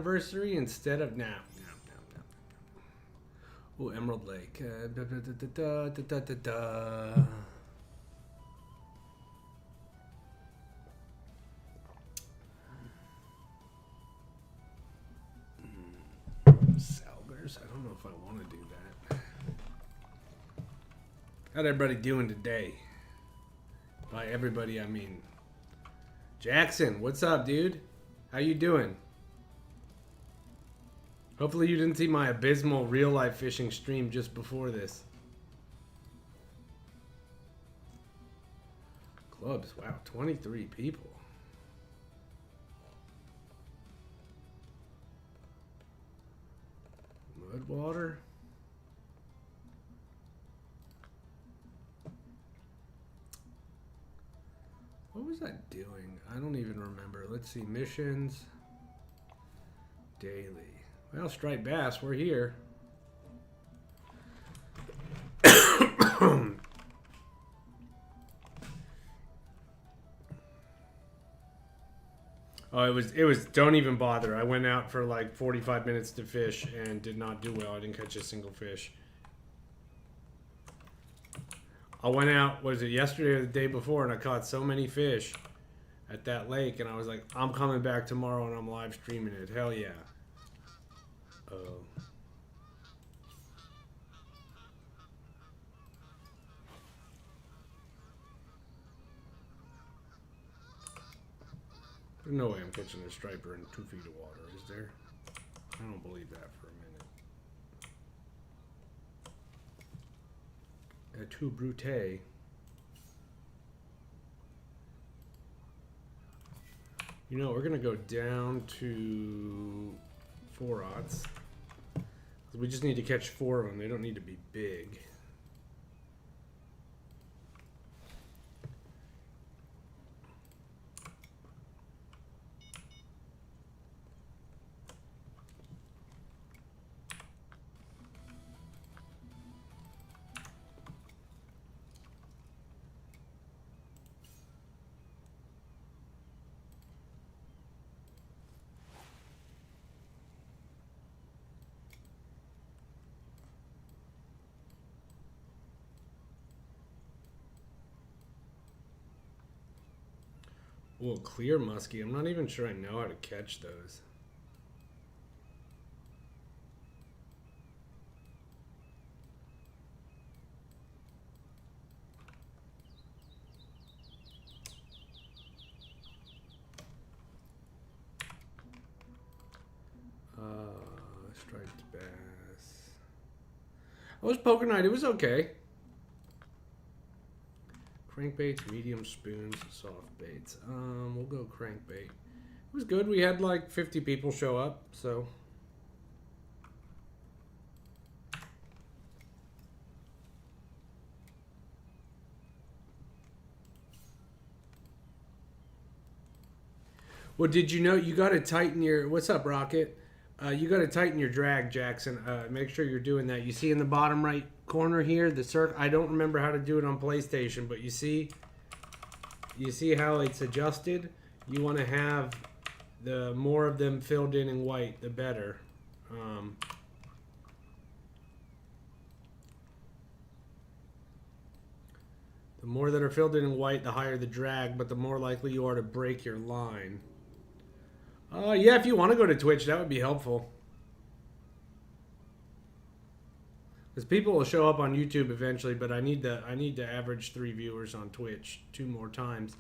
anniversary instead of now. Oh, Emerald Lake. Salgers? I don't know if I want to do that. How's everybody doing today? By everybody, I mean Jackson. What's up, dude? How you doing? Hopefully you didn't see my abysmal real-life fishing stream just before this. Clubs, wow, 23 people. Mudwater. What was I doing? I don't even remember. Let's see, missions. Daily. Well, striped bass, we're here. Oh, it was, don't even bother. I went out for like 45 minutes to fish and did not do well. I didn't catch a single fish. I went out, was it yesterday or the day before, and I caught so many fish at that lake, and I was like, I'm coming back tomorrow and I'm live streaming it. Hell yeah. Oh. There's no way I'm catching a striper in 2 feet of water, is there? I don't believe that for a minute. A two brute. You know, we're gonna go down to 4-aughts. We just need to catch 4 of them. They don't need to be big. Oh, clear muskie. I'm not even sure I know how to catch those. Striped bass. I was poker night. It was okay. Crankbaits, medium spoons, soft baits. We'll go crankbait. It was good. We had like 50 people show up, so. Well, did you know you got to tighten your, what's up, Rocket? You got to tighten your drag, Jackson. Make sure you're doing that. You see in the bottom right corner here, the circle. I don't remember how to do it on PlayStation, but you see how it's adjusted. You want to have the more of them filled in white, the better. The more that are filled in white, the higher the drag, but the more likely you are to break your line. Yeah, if you want to go to Twitch, that would be helpful. Because people will show up on YouTube eventually, but I need to average 3 viewers on Twitch 2 more times,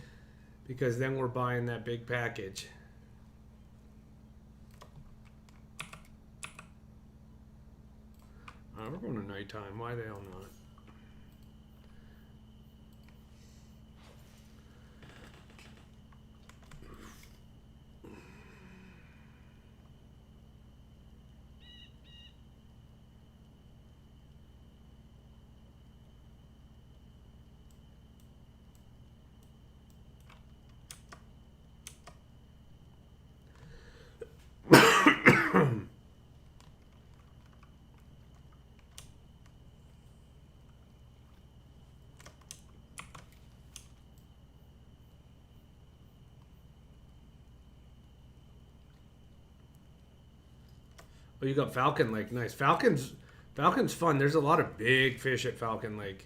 because then we're buying that big package. We're going to nighttime. Why the hell not? Oh, you got Falcon Lake. Nice. Falcon's fun. There's a lot of big fish at Falcon Lake.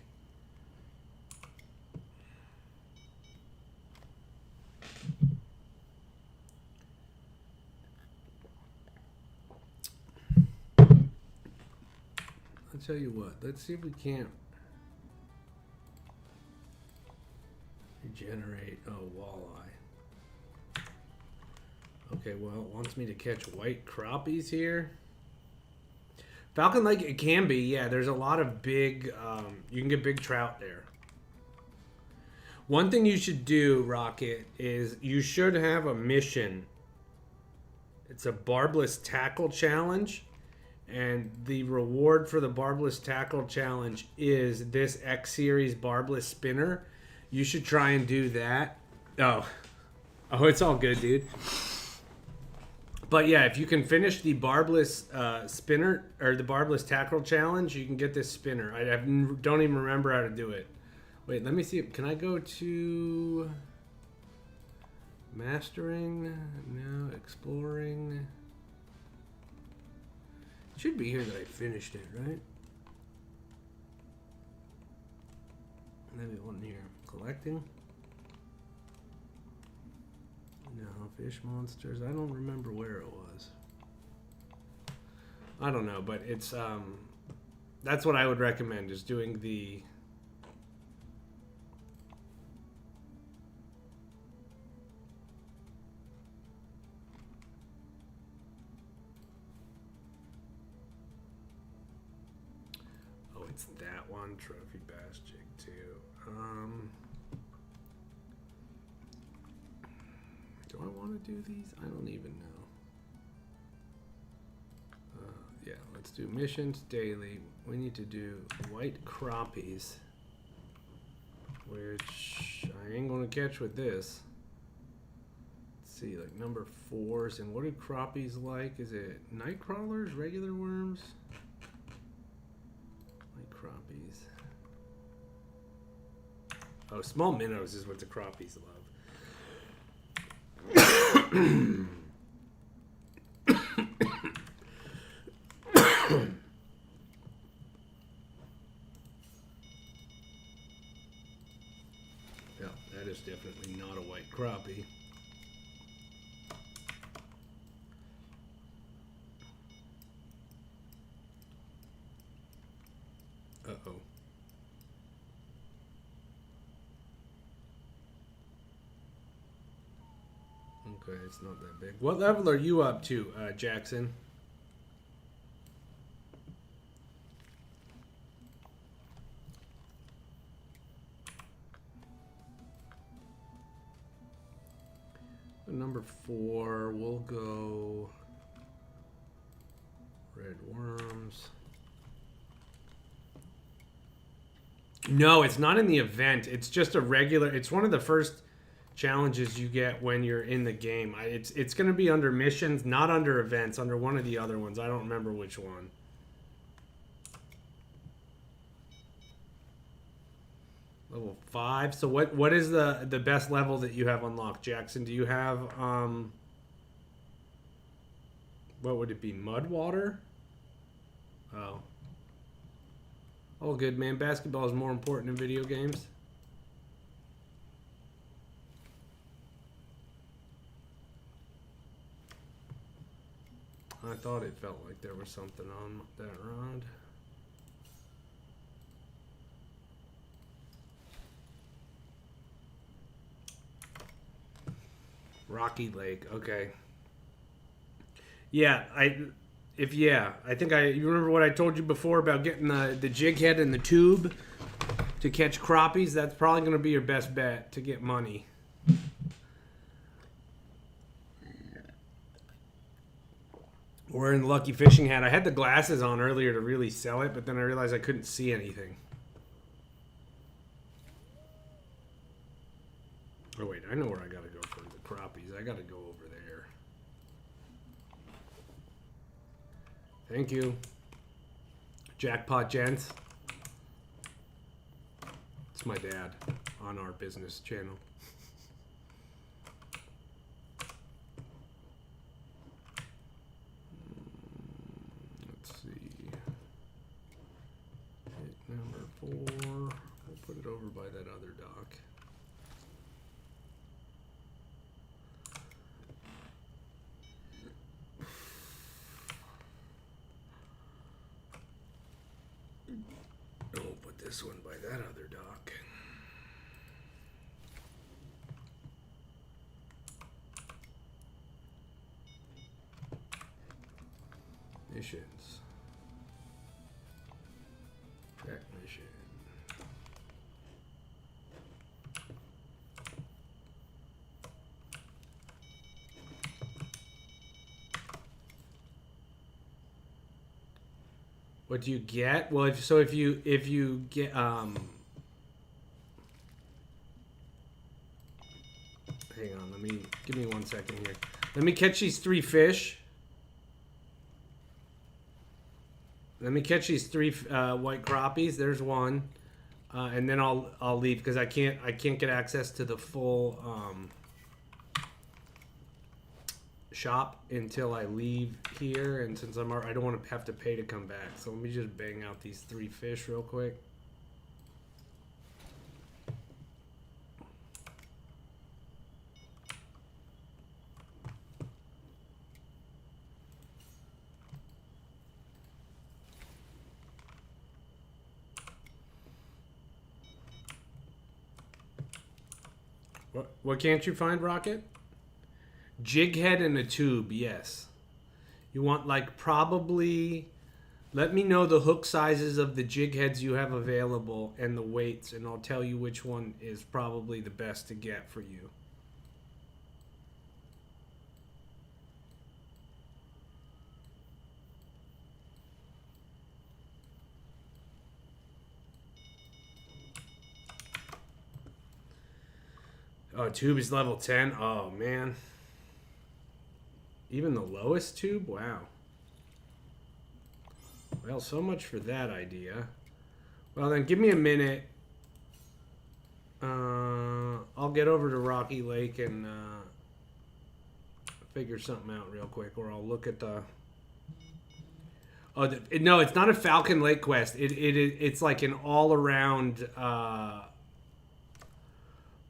I'll tell you what. Let's see if we can't regenerate. Oh, walleye. Okay, well, it wants me to catch white crappies here. Falcon Lake, it can be, yeah. There's a lot of big, you can get big trout there. One thing you should do, Rocket, is you should have a mission. It's a barbless tackle challenge. And the reward for the barbless tackle challenge is this X Series barbless spinner. You should try and do that. Oh, it's all good, dude. But yeah, if you can finish the barbless spinner or the barbless tackle challenge, you can get this spinner. I don't even remember how to do it. Wait, let me see. Can I go to mastering? No, exploring. It should be here that I finished it, right? Maybe it wasn't here. Collecting. No, fish monsters. I don't remember where it was. I don't know, but it's that's what I would recommend, is doing the it's that one, trophy bass jig too. Do I want to do these? I don't even know. Yeah, let's do missions daily. We need to do white crappies, which I ain't gonna catch with this. Let's see, like number 4s, and what do crappies like? Is it night crawlers, regular worms? Crappies. Oh, small minnows is what the crappies love. Yeah, that is definitely not a white crappie. Uh-oh. Okay, it's not that big. What level are you up to, Jackson? Number 4, we'll go red worms. No, it's not in the event. It's just a regular. It's one of the first challenges you get when you're in the game. It's going to be under missions, not under events, under one of the other ones. I don't remember which one. Level 5. So what is the best level that you have unlocked, Jackson? Do you have what would it be? Mud water? Oh. All good, man. Basketball is more important in video games. I thought it felt like there was something on that rod. Rocky Lake, okay. Yeah, I think you remember what I told you before about getting the jig head and the tube to catch crappies? That's probably going to be your best bet to get money. Wearing the lucky fishing hat. I had the glasses on earlier to really sell it, but then I realized I couldn't see anything. Oh wait, I know where I gotta go for the crappies. I gotta go over there. Thank you. Jackpot gents. It's my dad on our business channel. Let's see. Hit number 4. We'll put it over by that other dock. We'll put this one by that other dock. Missions. Check mission. What do you get? Well, if you get hang on, give me 1 second here. Let me catch these 3 fish. Let me catch these 3 white crappies. There's one, and then I'll leave because I can't get access to the full shop until I leave here. And since I don't want to have to pay to come back, so let me just bang out these 3 fish real quick. What can't you find, Rocket? Jig head and a tube, yes. You want like probably... Let me know the hook sizes of the jig heads you have available and the weights, and I'll tell you which one is probably the best to get for you. Oh, tube is level 10. Oh, man. Even the lowest tube? Wow. Well, so much for that idea. Well, then give me a minute. I'll get over to Rocky Lake and figure something out real quick, or I'll look at the... Oh, no, it's not a Falcon Lake quest. It's like an all-around...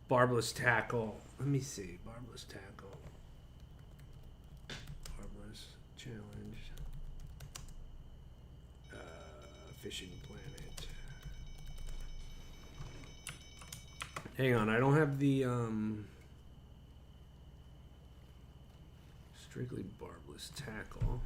barbless tackle. Let me see. Barbless tackle. Barbless challenge. Fishing planet. Hang on. I don't have the strictly barbless tackle.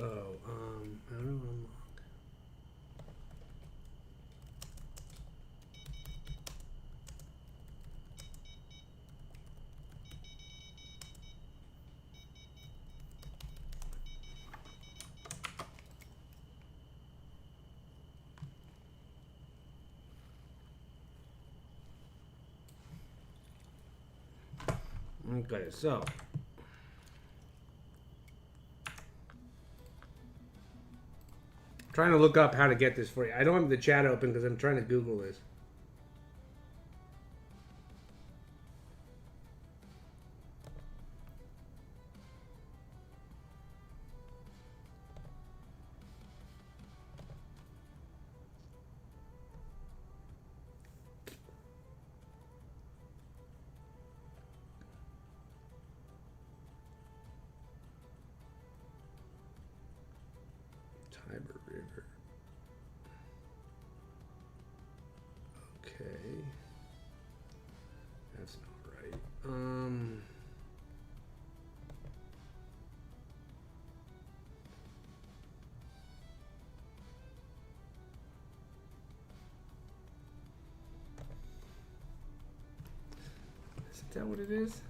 Oh, how do I unlock? Okay, so trying to look up how to get this for you. I don't have the chat open because I'm trying to Google this. Tiber River. Okay. That's not right. Is that what it is?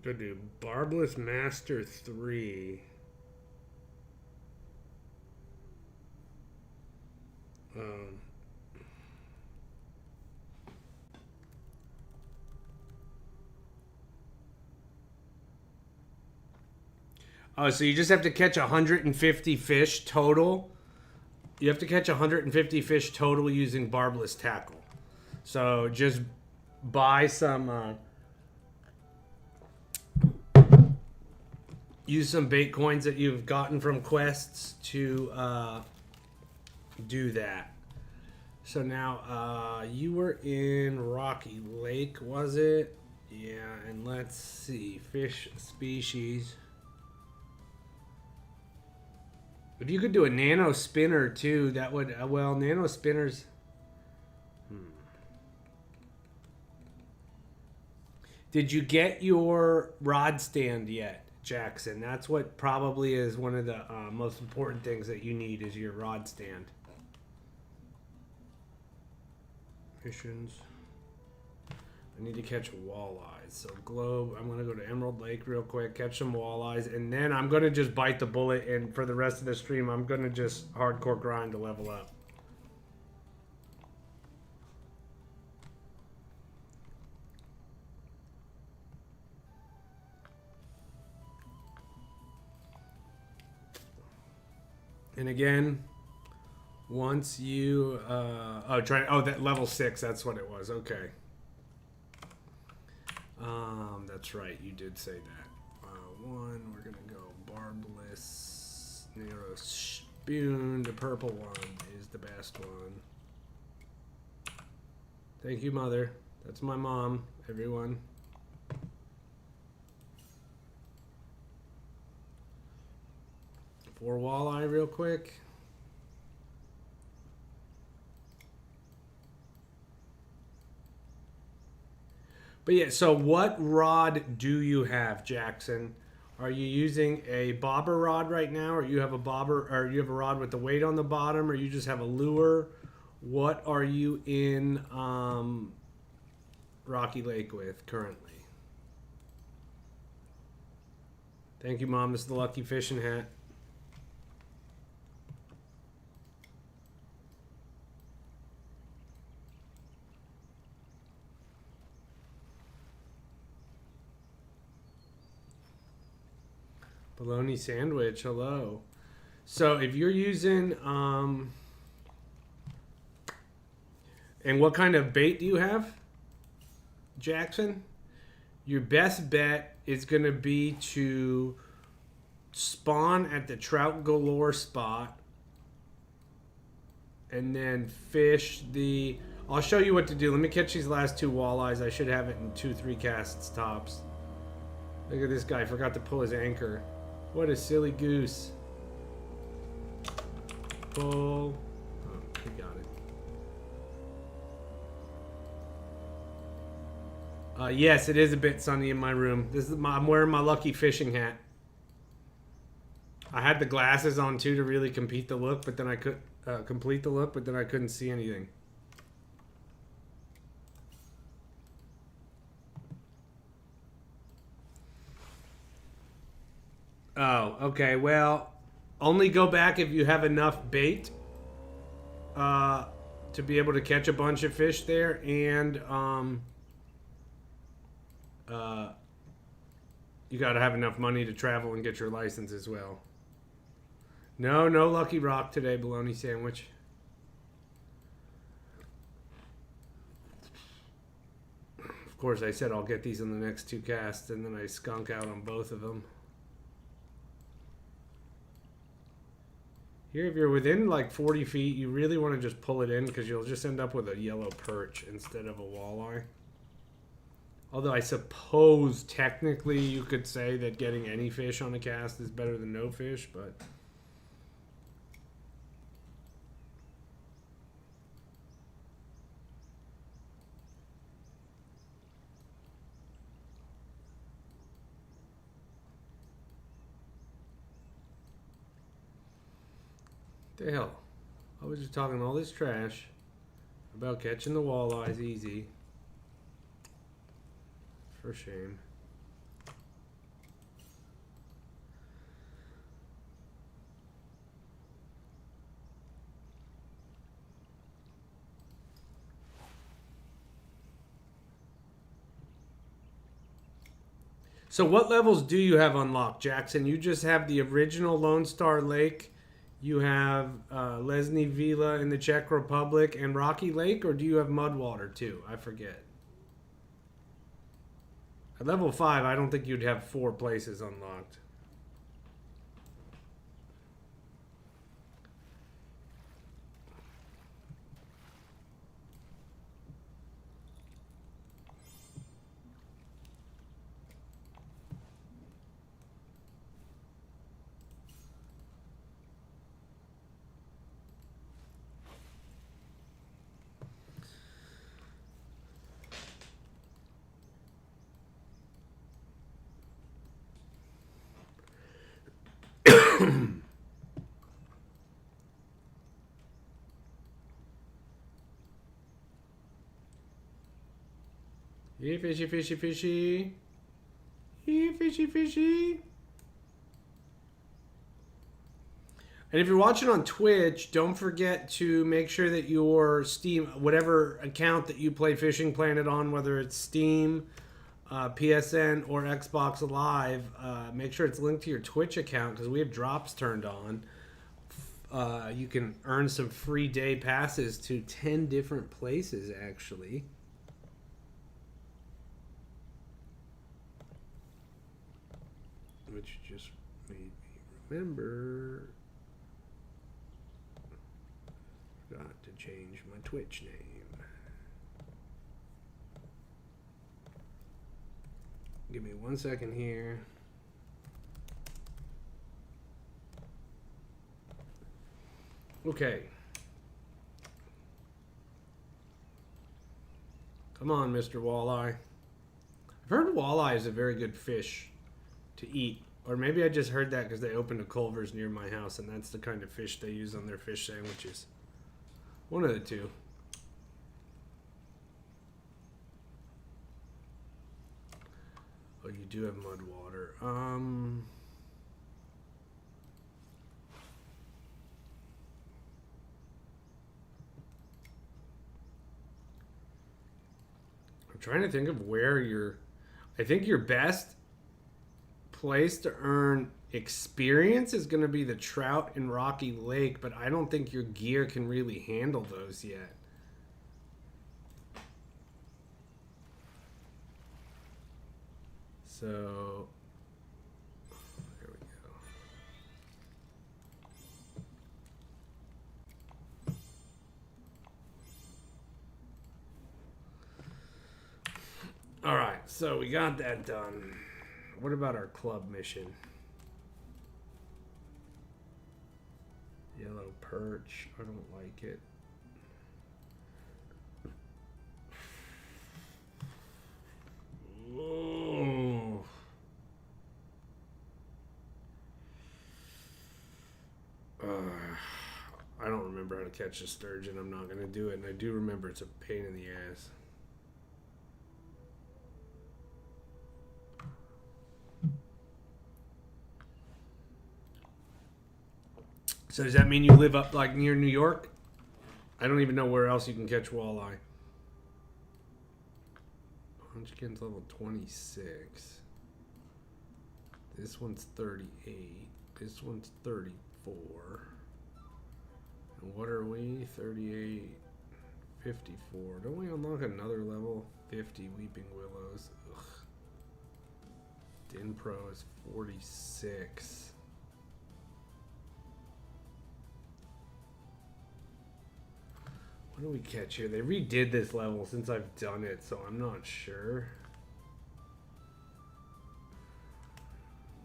Gonna do Barbless Master 3. Oh, so you just have to catch 150 fish total. You have to catch 150 fish total using barbless tackle. So just buy some, use some bait coins that you've gotten from quests to do that. So now you were in Rocky Lake, was it? Yeah, and let's see, fish species. If you could do a nano spinner too, that would, well, nano spinners. Did you get your rod stand yet, Jackson? That's what probably is one of the most important things that you need is your rod stand. Missions. I need to catch walleyes. So globe, I'm gonna go to Emerald Lake real quick, catch some walleyes, and then I'm gonna just bite the bullet, and for the rest of the stream I'm gonna just hardcore grind to level up. And again, once you that level 6, that's what it was. Okay. That's right, you did say that. One, we're gonna go barbless, narrow spoon. The purple one is the best one. Thank you, Mother. That's my mom, everyone. For walleye real quick. But yeah, so what rod do you have, Jackson? Are you using a bobber rod right now, or you have a bobber, or you have a rod with the weight on the bottom, or you just have a lure? What are you in Rocky Lake with currently? Thank you, Mom. This is the lucky fishing hat. Bologna sandwich, hello. So if you're using, and what kind of bait do you have, Jackson? Your best bet is going to be to spawn at the Trout Galore spot and then fish the... I'll show you what to do. Let me catch these last 2 walleyes. I should have it in 2-3 casts tops. Look at this guy. Forgot to pull his anchor. What a silly goose. Pull. Oh, he got it. Yes, it is a bit sunny in my room. I'm wearing my lucky fishing hat. I had the glasses on too to really complete the look, but then I couldn't see anything. Oh, okay. Well, only go back if you have enough bait to be able to catch a bunch of fish there, and you got to have enough money to travel and get your license as well. No Lucky Rock today, bologna sandwich. Of course, I said I'll get these in the next 2 casts, and then I skunk out on both of them. Here, if you're within like 40 feet, you really want to just pull it in because you'll just end up with a yellow perch instead of a walleye. Although I suppose technically you could say that getting any fish on a cast is better than no fish, but... the hell? I was just talking all this trash about catching the walleyes easy. For shame. So what levels do you have unlocked, Jackson? You just have the original Lone Star Lake. You have Lesny Villa in the Czech Republic and Rocky Lake, or do you have Mudwater too? I forget. At level 5, I don't think you'd have 4 places unlocked. Hey, fishy, fishy, fishy. Hey, fishy, fishy. And if you're watching on Twitch, don't forget to make sure that your Steam, whatever account that you play Fishing Planet on, whether it's Steam, PSN, or Xbox Live, make sure it's linked to your Twitch account because we have drops turned on. You can earn some free day passes to 10 different places, actually. Which just made me remember. Forgot to change my Twitch name. Give me 1 second here. Okay. Come on, Mr. Walleye. I've heard walleye is a very good fish to eat. Or maybe I just heard that because they opened a Culver's near my house and that's the kind of fish they use on their fish sandwiches. One of the two. Oh, you do have mud water. I'm trying to think of where you're... I think your best place to earn experience is going to be the trout in Rocky Lake, but I don't think your gear can really handle those yet. So there we go. All right, so we got that done. What about our club mission? Yellow perch. I don't like it. Oh. I don't remember how to catch a sturgeon. I'm not going to do it. And I do remember it's a pain in the ass. So does that mean you live up like near New York? I don't even know where else you can catch walleye. Hunchkin's level 26. This one's 38. This one's 34. And what are we? 38, 54. Don't we unlock another level? 50 Weeping Willows. Ugh. Din Pro is 46. What do we catch here? They redid this level since I've done it, so I'm not sure.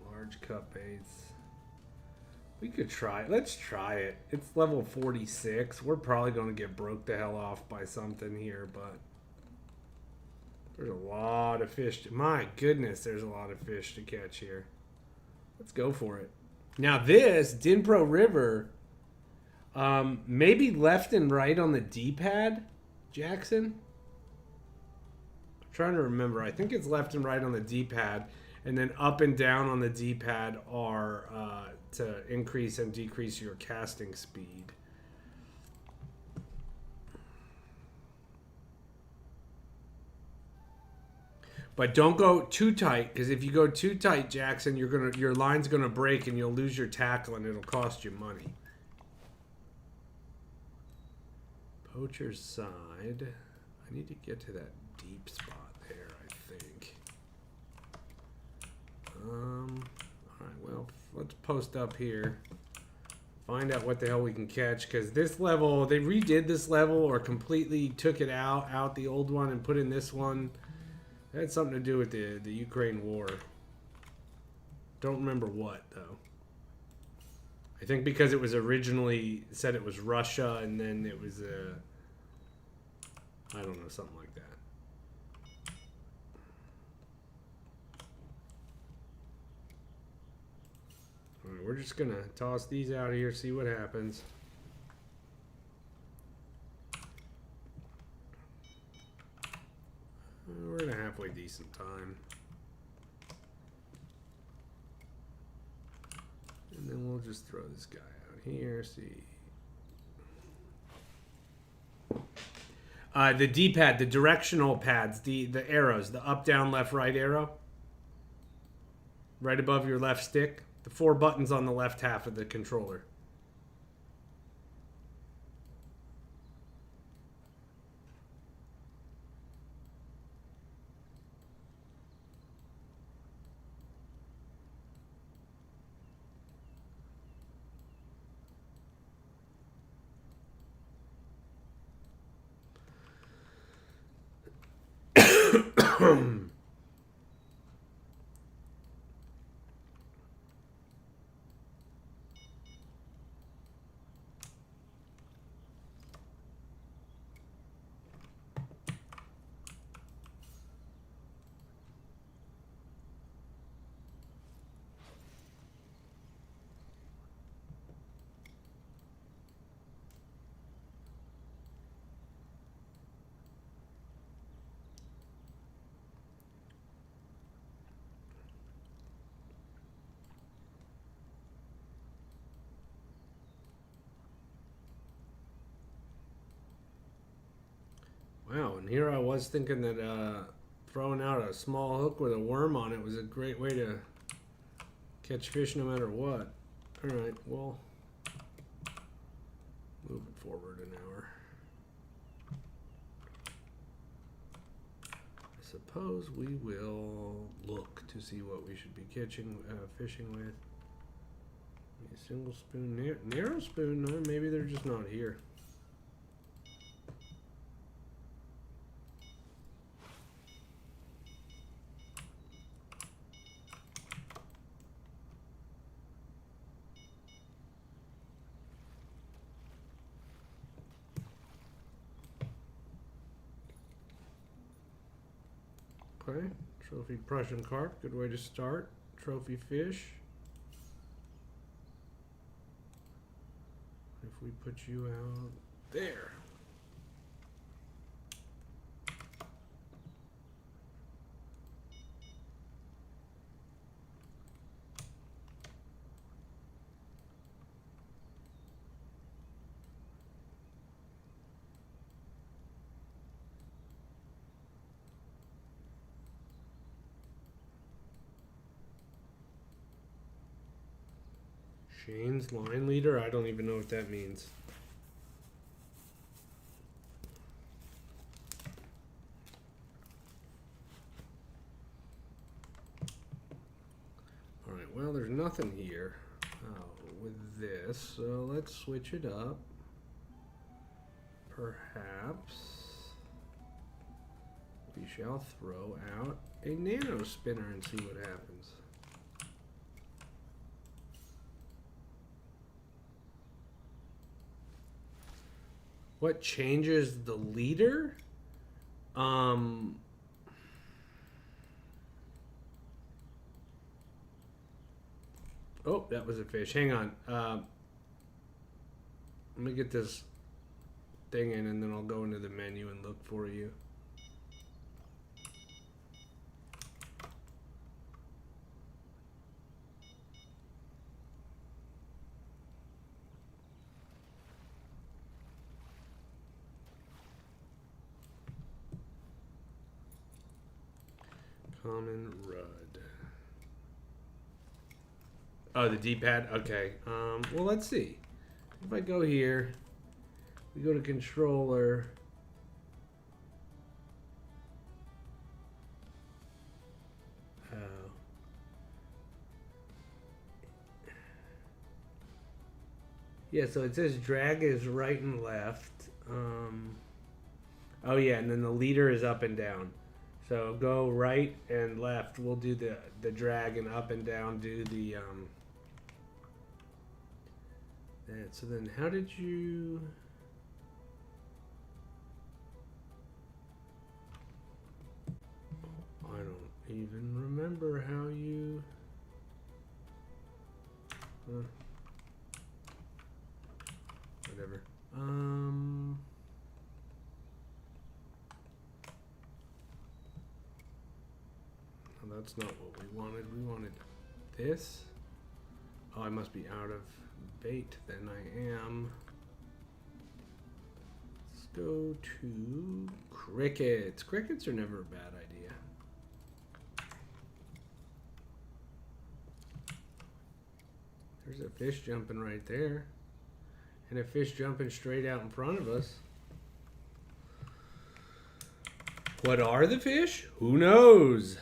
Large cut baits. We could try it. Let's try it. It's level 46. We're probably going to get broke the hell off by something here, but there's a lot of fish. My goodness, there's a lot of fish to catch here. Let's go for it. Now this, Dinpro River... maybe left and right on the D-pad, Jackson? I'm trying to remember. I think it's left and right on the D-pad, and then up and down on the D-pad are to increase and decrease your casting speed. But don't go too tight, because if you go too tight, Jackson, your line's gonna break and you'll lose your tackle and it'll cost you money. Poacher's side. I need to get to that deep spot there, I think. Alright, well, let's post up here. Find out what the hell we can catch, because this level, they redid this level or completely took it out the old one and put in this one. It had something to do with the Ukraine war. Don't remember what, though. I think because it was originally said it was Russia, and then it was I don't know, something like that. Alright, we're just gonna toss these out here, see what happens. We're in a halfway decent time. And then we'll just throw this guy out here, see. The D-pad, the directional pads, the arrows, the up, down, left, right arrow. Right above your left stick. The 4 buttons on the left half of the controller. Wow, and here I was thinking that throwing out a small hook with a worm on it was a great way to catch fish no matter what. Alright, well, move it forward an hour. I suppose we will look to see what we should be catching, fishing with. A single spoon, narrow spoon, no, maybe they're just not here. Okay, trophy Prussian carp, good way to start. Trophy fish. If we put you out there. Shane's line leader? I don't even know what that means. Alright, well, there's nothing here with this, so let's switch it up. Perhaps we shall throw out a nano spinner and see what happens. What changes the leader? Oh, that was a fish. Hang on. Let me get this thing in and then I'll go into the menu and look for you. Common Rudd. Oh, the D-pad? Okay. Well, let's see. If I go here, we go to controller. Yeah, so it says drag is right and left. Oh yeah, and then the leader is up and down. So go right and left. We'll do the drag, and up and down do the that. So then how did you? I don't even remember how you. Whatever. No, that's not what we wanted. We wanted this. Oh, I must be out of bait. Then I am. Let's go to crickets. Crickets are never a bad idea. There's a fish jumping right there. And a fish jumping straight out in front of us. What are the fish? Who knows?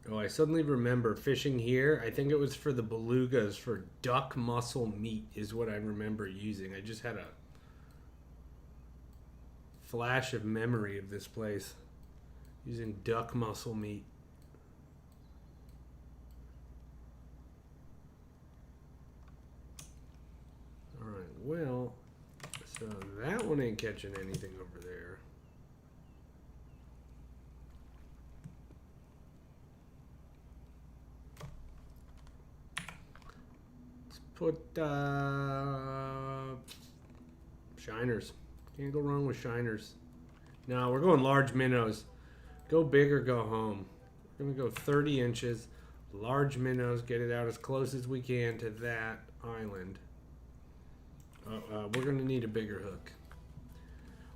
Oh, I suddenly remember fishing here. I think it was for the belugas for duck muscle meat is what I remember using. I just had a flash of memory of this place using duck muscle meat. All right, well, so that one ain't catching anything over there. Put shiners. Can't go wrong with shiners. No, we're going large minnows. Go big or go home. We're going to go 30 inches. Large minnows. Get it out as close as we can to that island. We're going to need a bigger hook.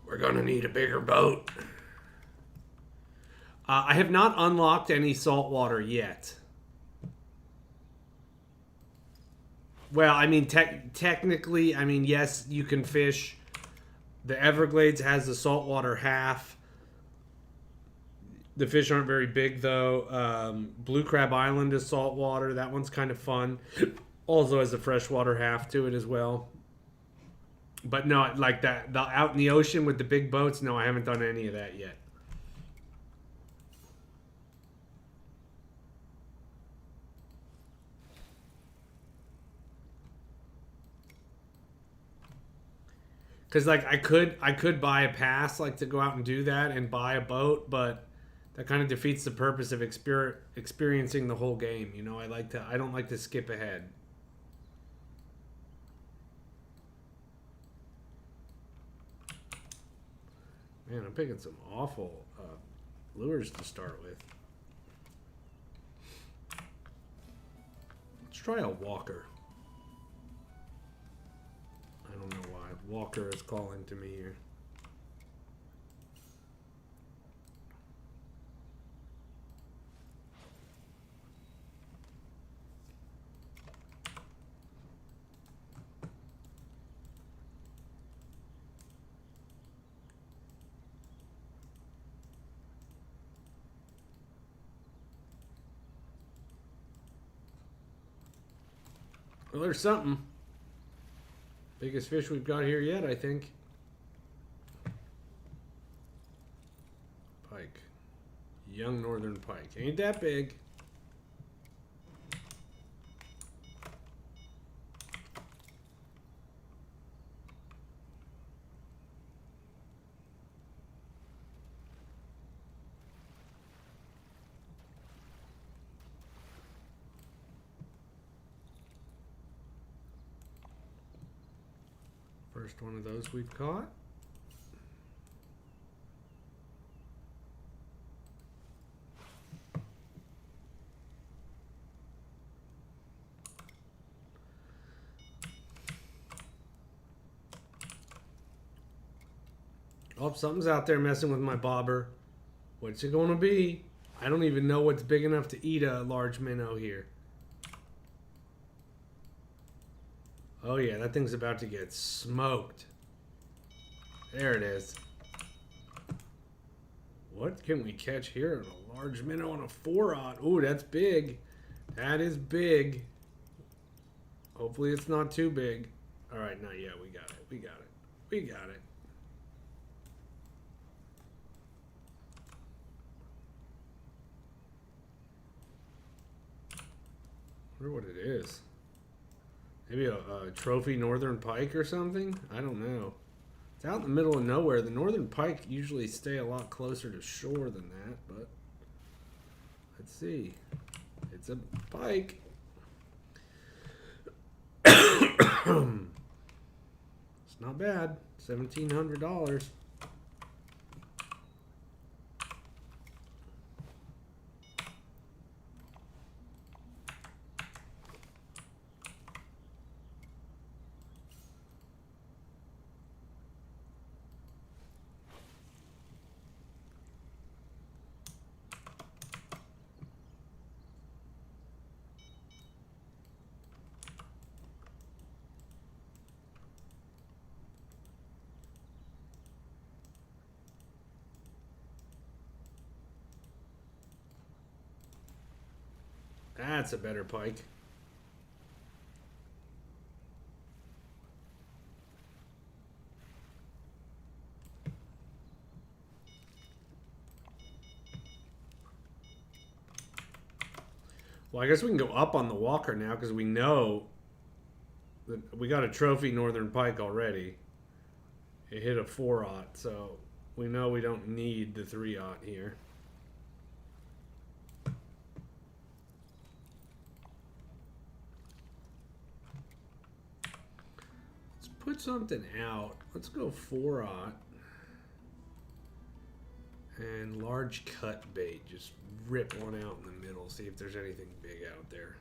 We're going to need a bigger boat. I have not unlocked any saltwater yet. Well, I mean, technically, I mean, yes, you can fish. The Everglades has the saltwater half. The fish aren't very big, though. Blue Crab Island is saltwater. That one's kind of fun. Also has the freshwater half to it as well. But no, like that, out in the ocean with the big boats, no, I haven't done any of that yet. Because like I could buy a pass like to go out and do that and buy a boat, but that kind of defeats the purpose of experiencing the whole game. You know, I don't like to skip ahead. Man, I'm picking some awful lures to start with. Let's try a walker. I don't know why. Walker is calling to me here. Well, there's something. Biggest fish we've got here yet, I think. Pike. Young northern pike. Ain't that big. First one of those we've caught. Oh, something's out there messing with my bobber. What's it gonna be? I don't even know what's big enough to eat a large minnow here. Oh yeah, that thing's about to get smoked. There it is. What can we catch here? A large minnow on a 4-aught. Ooh, that's big. That is big. Hopefully it's not too big. All right, not yet. We got it. We got it. We got it. I wonder what it is. Maybe a trophy northern pike or something? I don't know. It's out in the middle of nowhere. The northern pike usually stay a lot closer to shore than that, but let's see. It's a pike. It's not bad. $1,700. That's a better pike. Well, I guess we can go up on the walker now because we know that we got a trophy northern pike already. It hit a 4-aught, so we know we don't need the 3-aught here. Let's put something out. Let's go 4-aught. And large cut bait. Just rip one out in the middle. See if there's anything big out there.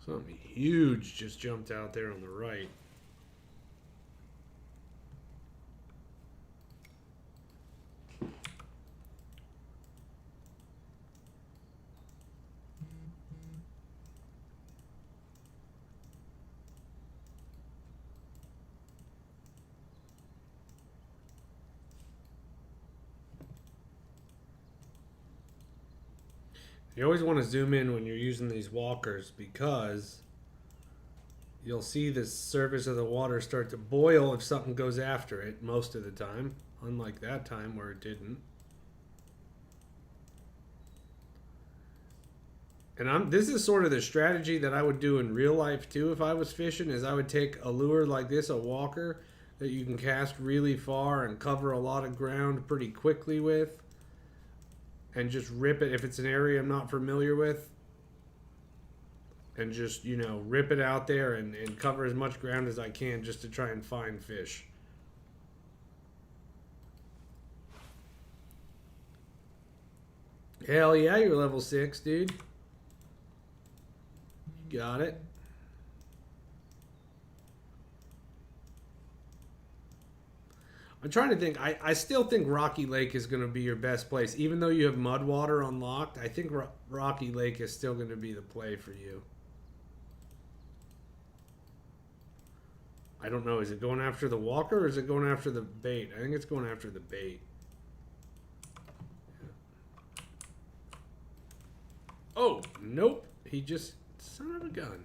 Something huge just jumped out there on the right. You always want to zoom in when you're using these walkers because you'll see the surface of the water start to boil if something goes after it most of the time, unlike that time where it didn't. And this is sort of the strategy that I would do in real life too if I was fishing, is I would take a lure like this, a walker, that you can cast really far and cover a lot of ground pretty quickly with, and just rip it if it's an area I'm not familiar with, and just, you know, rip it out there and cover as much ground as I can just to try and find fish. Hell yeah, you're level 6, dude. You got it. I'm trying to think. I still think Rocky Lake is going to be your best place. Even though you have mud water unlocked, I think Rocky Lake is still going to be the play for you. I don't know. Is it going after the walker or is it going after the bait? I think it's going after the bait. Oh, nope. He just... Son of a gun.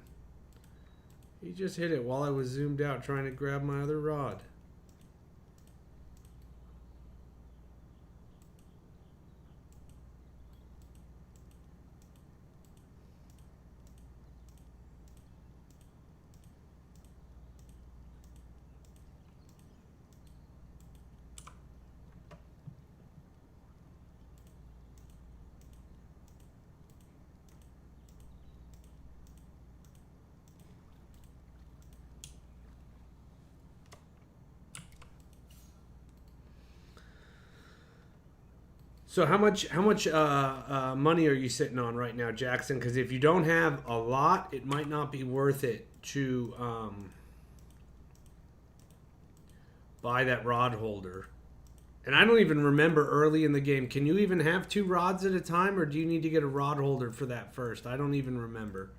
He just hit it while I was zoomed out trying to grab my other rod. So how much money are you sitting on right now, Jackson? Because if you don't have a lot, it might not be worth it to buy that rod holder. And I don't even remember early in the game. Can you even have 2 rods at a time, or do you need to get a rod holder for that first? I don't even remember.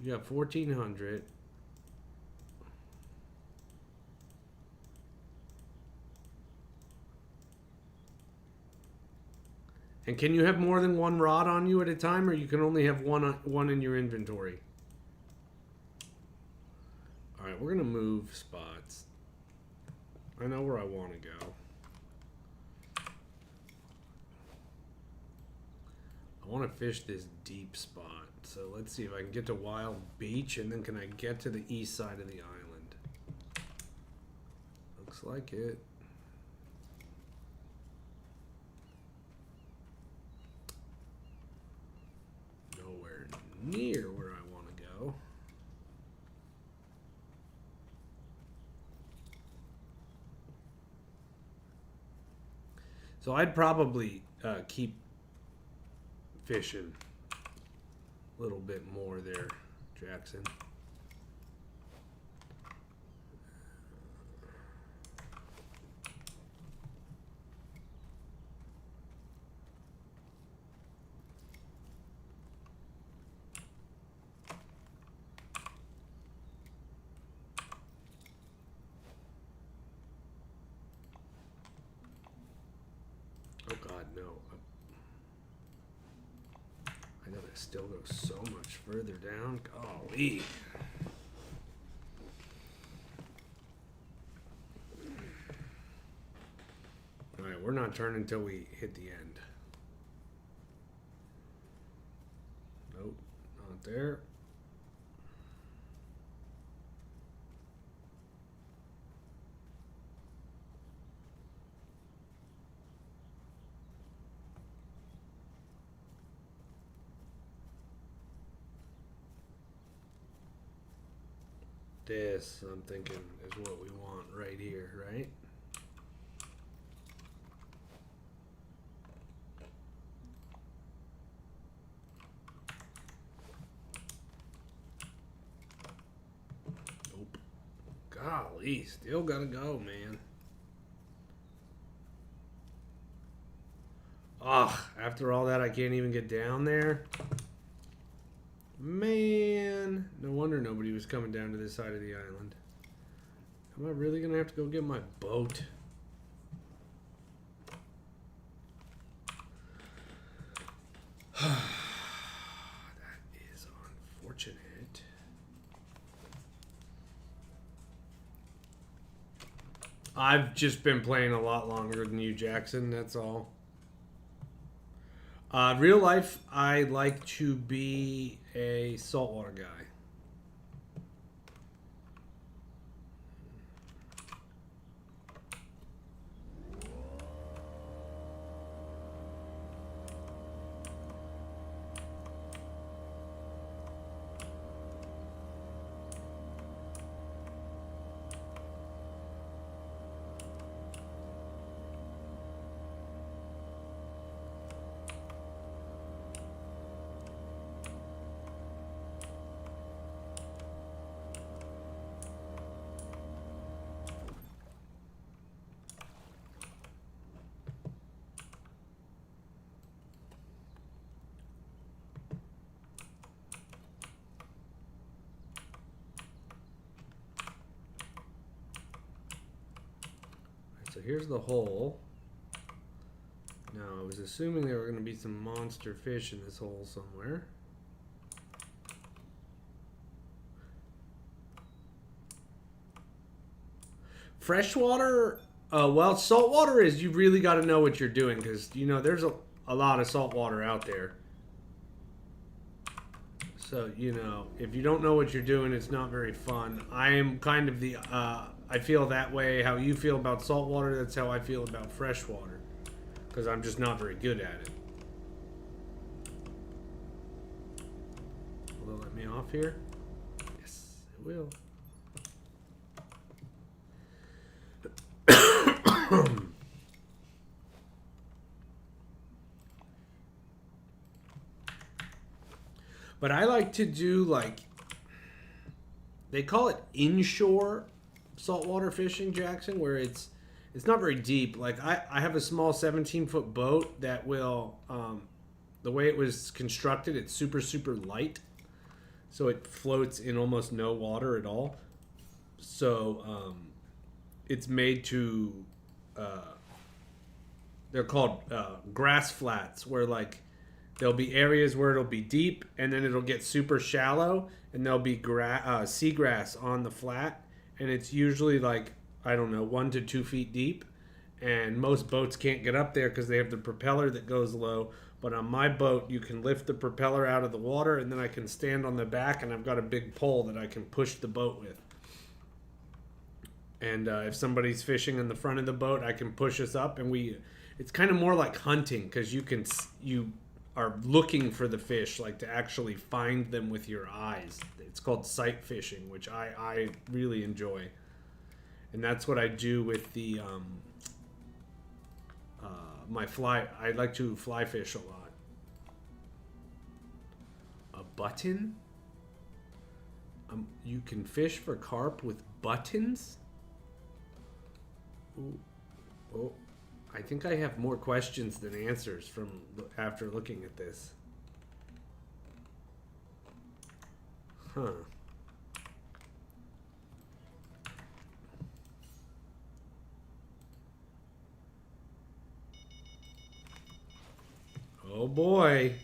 You got 1,400. And can you have more than 1 rod on you at a time, or you can only have one in your inventory? All right, we're gonna move spots. I know where I want to go. I want to fish this deep spot. So let's see if I can get to Wild Beach, and then can I get to the east side of the island? Looks like it. Nowhere near where I want to go. So I'd probably keep fishing a little bit more there, Jackson. Oh God, no. I gotta still go so much further down. Golly. Alright, we're not turning until we hit the end. Nope, not there. This, I'm thinking, is what we want right here, right? Nope. Golly, still gotta go, man. Ugh, after all that, I can't even get down there. Man, no wonder nobody was coming down to this side of the island. Am I really gonna have to go get my boat? That is unfortunate. I've just been playing a lot longer than you, Jackson, that's all. Real life, I like to be a saltwater guy. So here's the hole. Now, I was assuming there were going to be some monster fish in this hole somewhere. Freshwater, well, saltwater is, you really got to know what you're doing, because, you know, there's a lot of saltwater out there. So, you know, if you don't know what you're doing, it's not very fun. I am kind of the, I feel that way. How you feel about saltwater, that's how I feel about freshwater. Because I'm just not very good at it. Will it let me off here? Yes, it will. But I like to do like, they call it inshore saltwater fishing, Jackson, where it's not very deep. Like I have a small 17-foot boat that will, the way it was constructed, it's super, super light. So it floats in almost no water at all. So it's made to, they're called grass flats, where like there'll be areas where it'll be deep and then it'll get super shallow and there'll be seagrass on the flat. And it's usually like, I don't know, 1 to 2 feet deep. And most boats can't get up there because they have the propeller that goes low. But on my boat, you can lift the propeller out of the water and then I can stand on the back and I've got a big pole that I can push the boat with. And if somebody's fishing in the front of the boat, I can push us up, and it's kind of more like hunting because you are looking for the fish, like to actually find them with your eyes. It's called sight fishing, which I really enjoy. And that's what I do with the my fly. I like to fly fish a lot. A button? You can fish for carp with buttons? Ooh. Oh, I think I have more questions than answers from after looking at this. Huh. Oh boy.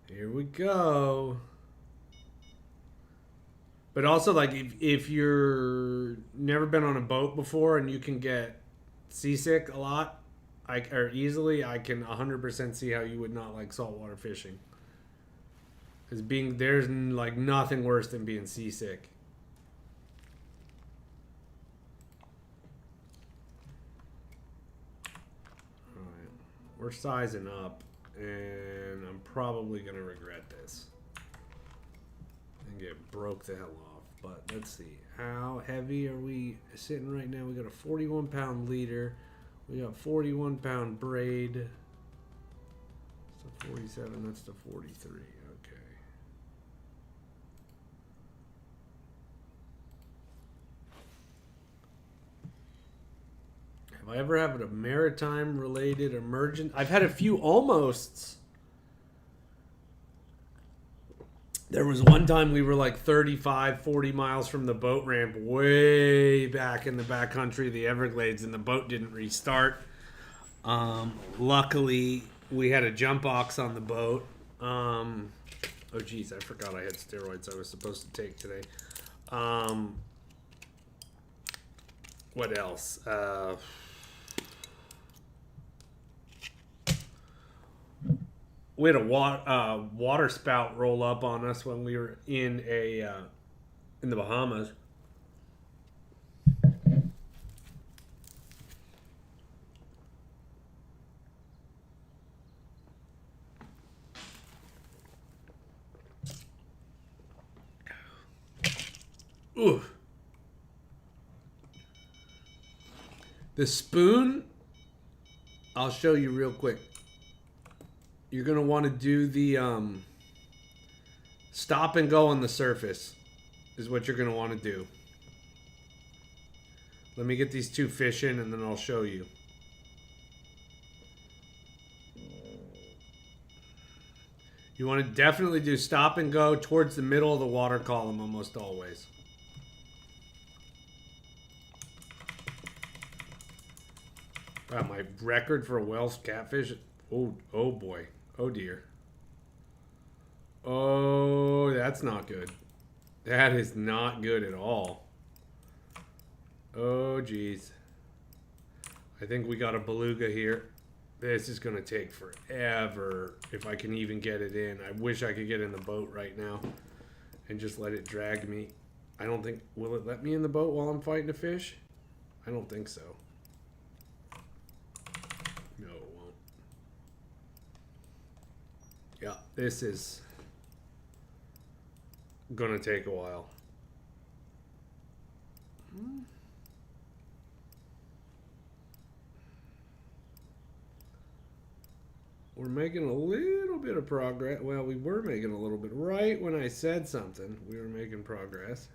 Here we go. But also, like, if you're never been on a boat before and you can get seasick a lot, or easily, I can 100% see how you would not like saltwater fishing. Because there's like nothing worse than being seasick. All right, we're sizing up, and I'm probably gonna regret this. I think it broke the hell off. But let's see, how heavy are we sitting right now? We got a 41-pound leader. We got 41-pound braid. That's the 47. That's the 43. Okay. Have I ever had a maritime-related emergent? I've had a few almosts. There was one time we were like 35, 40 miles from the boat ramp way back in the backcountry of the Everglades, and the boat didn't restart. Luckily, we had a jump ox on the boat. Oh, geez, I forgot I had steroids I was supposed to take today. What else? We had a water spout roll up on us when we were in the Bahamas. Ooh. The spoon, I'll show you real quick. You're going to want to do the stop and go on the surface is what you're going to want to do. Let me get these two fish in and then I'll show you. You want to definitely do stop and go towards the middle of the water column almost always. Wow, my record for a Welsh catfish. Oh boy. Oh dear. Oh, that's not good. That is not good at all. Oh geez. I think we got a beluga here. This is gonna take forever if I can even get it in. I wish I could get in the boat right now and just let it drag me. I don't think, will it let me in the boat while I'm fighting a fish? I don't think so. No, it won't. Yeah, this is gonna take a while. We're making a little bit of progress. Well, we were making a little bit. Right when I said something, we were making progress.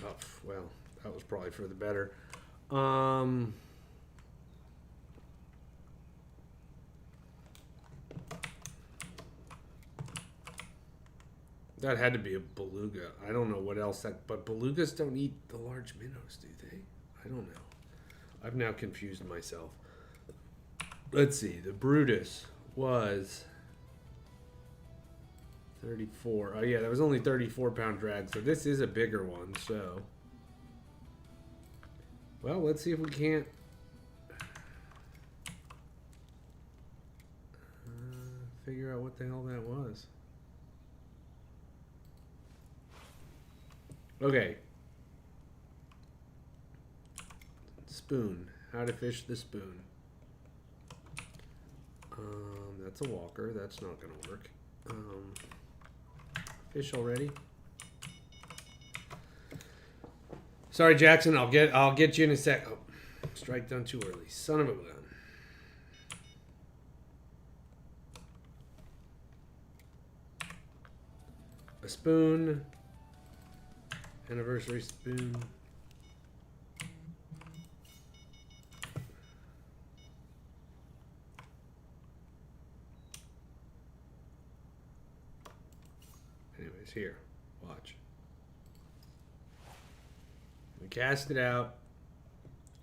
Oh, well, that was probably for the better. That had to be a beluga. I don't know what else that... But belugas don't eat the large minnows, do they? I don't know. I've now confused myself. Let's see. The Brutus was 34. Oh, yeah, that was only 34-pound drag. So this is a bigger one, so... Well, let's see if we can't... figure out what the hell that was. Okay. Spoon. How to fish the spoon. That's a walker. That's not going to work. Fish already. Sorry, Jackson. I'll get you in a sec. Oh, strike done too early. Son of a gun. A spoon. Anniversary spoon. Anyways, here. Watch. We cast it out.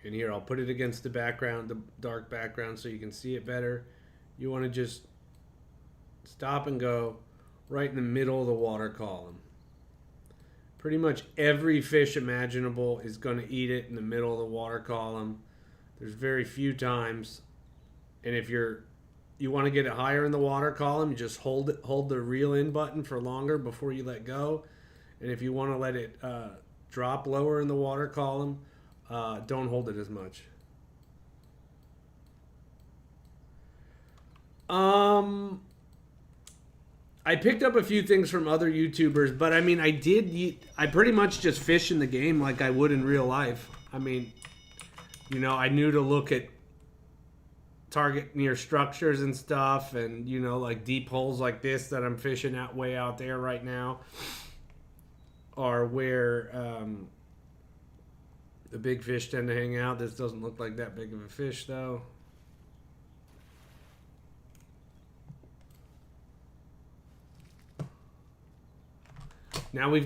And here, I'll put it against the background, the dark background, so you can see it better. You want to just stop and go right in the middle of the water column. Pretty much every fish imaginable is going to eat it in the middle of the water column. There's very few times. And if you want to get it higher in the water column, you just hold the reel in button for longer before you let go. And if you want to let it drop lower in the water column, don't hold it as much. I picked up a few things from other YouTubers, but I mean, I pretty much just fish in the game like I would in real life. I mean, you know, I knew to look at target near structures and stuff, and, you know, like deep holes like this that I'm fishing out way out there right now are where the big fish tend to hang out. This doesn't look like that big of a fish, though. Now we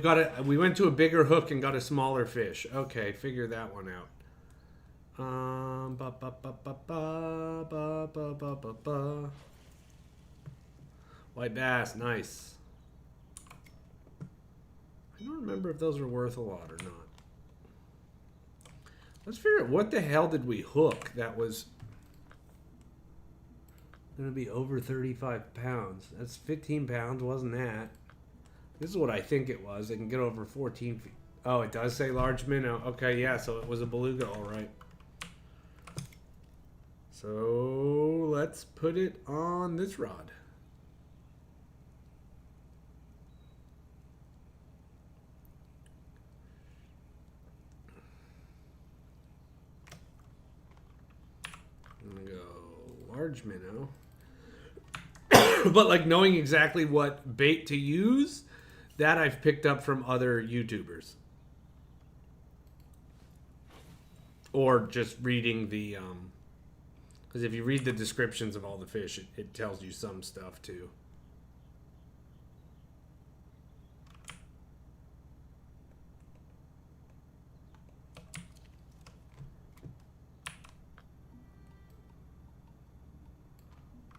went to a bigger hook and got a smaller fish. Okay, figure that one out. White bass, nice. I don't remember if those are worth a lot or not. Let's figure out what the hell did we hook that was going to be over 35 pounds. That's 15 pounds, wasn't that? This is what I think it was. It can get over 14 feet. Oh, it does say large minnow. Okay, yeah, so it was a beluga, all right. So let's put it on this rod. I'm gonna go large minnow. But like knowing exactly what bait to use, that I've picked up from other YouTubers. Or just reading the, because if you read the descriptions of all the fish, it tells you some stuff too.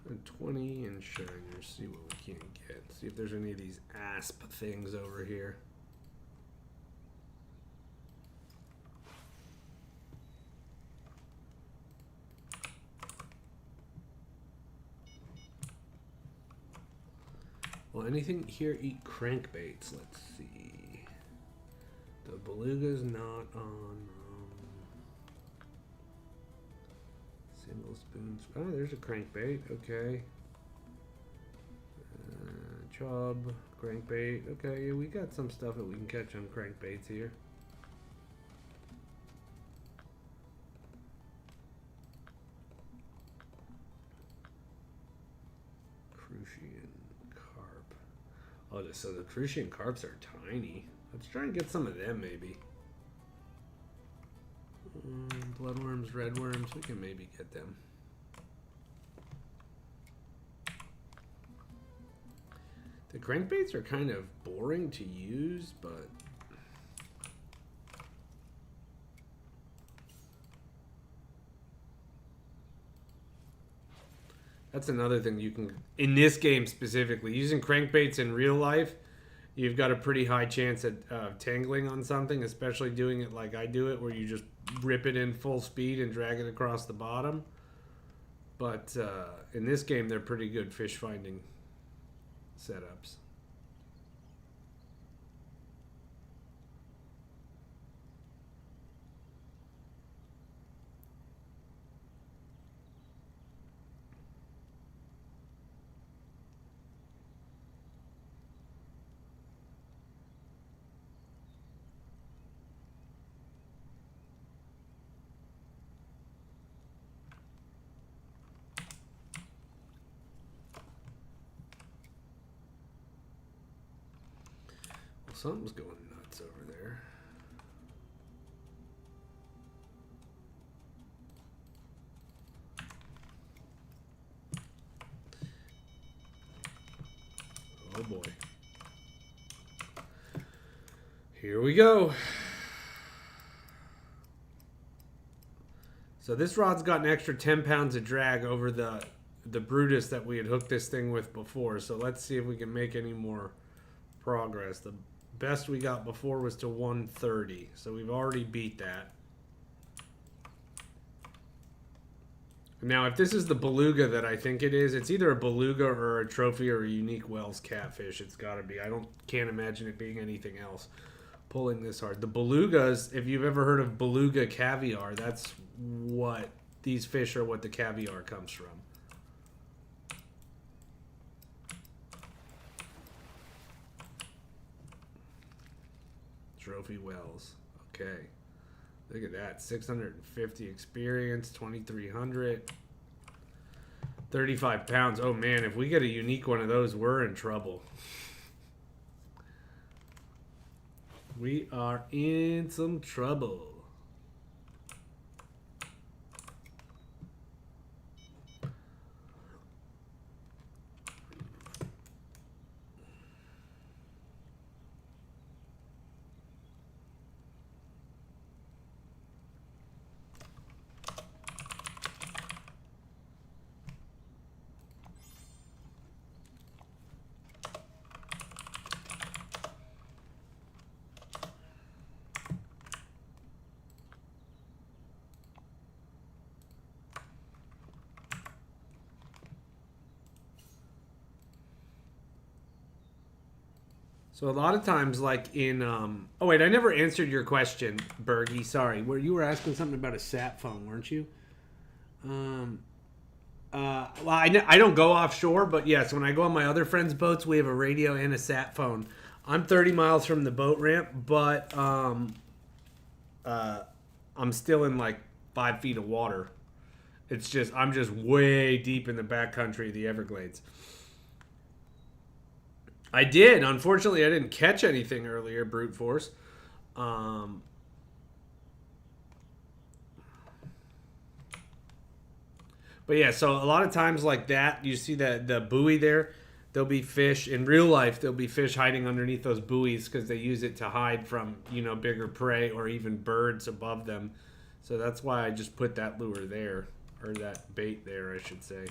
And 20 and shiners, see what we can get. See if there's any of these asp things over here. Well, anything here eat crankbaits. Let's see. The beluga's not on single spoons. Oh, there's a crankbait. Okay. Chub, crankbait. Okay, yeah, we got some stuff that we can catch on crankbaits here. Crucian carp. Oh, so the crucian carps are tiny. Let's try and get some of them, maybe. Bloodworms, redworms, we can maybe get them. The crankbaits are kind of boring to use, but that's another thing you can, in this game specifically, using crankbaits in real life, you've got a pretty high chance at tangling on something, especially doing it like I do it, where you just rip it in full speed and drag it across the bottom. But in this game, they're pretty good fish finding setups. Something's going nuts over there. Oh boy. Here we go. So this rod's got an extra 10 pounds of drag over the Brutus that we had hooked this thing with before. So let's see if we can make any more progress. The best we got before was to 130, so we've already beat that. Now, if this is the beluga that I think it is, it's either a beluga or a trophy or a unique Wells catfish. It's got to be. Can't imagine it being anything else. Pulling this hard. The belugas, if you've ever heard of beluga caviar, that's what these fish are. What the caviar comes from. Trophy Wells. Okay. Look at that. 650 experience, 2,300. 35 pounds. Oh, man. If we get a unique one of those, we're in trouble. We are in some trouble. So a lot of times, like in, oh wait, I never answered your question, Bergie. Sorry, where you were asking something about a sat phone, weren't you? Well, I don't go offshore, but yes, when I go on my other friends' boats, we have a radio and a sat phone. I'm 30 miles from the boat ramp, but I'm still in like 5 feet of water. It's just I'm just way deep in the backcountry of the Everglades. I did. Unfortunately, I didn't catch anything earlier, brute force. But yeah, so a lot of times like that, you see the buoy there, there'll be fish. In real life, there'll be fish hiding underneath those buoys because they use it to hide from, bigger prey or even birds above them. So that's why I just put that lure there, or that bait there, I should say.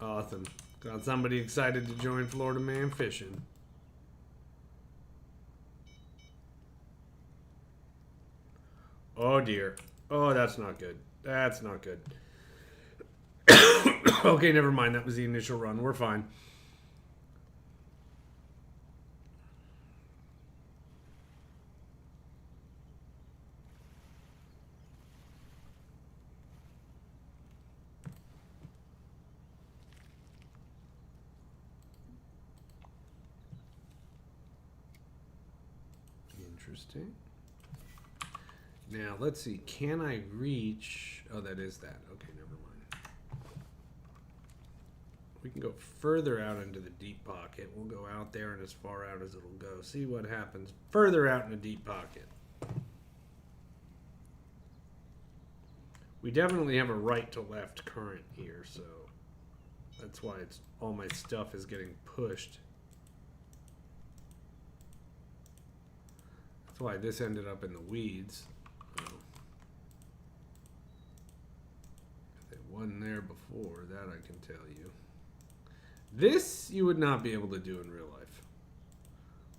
Awesome. Got somebody excited to join Florida Man Fishing. Oh dear. Oh, that's not good. That's not good. Okay, never mind. That was the initial run. We're fine. Interesting. Now, let's see. Can I reach... Oh, that is that. Okay, never mind. We can go further out into the deep pocket. We'll go out there and as far out as it'll go. See what happens further out in the deep pocket. We definitely have a right to left current here, so that's why it's all my stuff is getting pushed. That's why this ended up in the weeds. It wasn't there before, that I can tell you. This you would not be able to do in real life.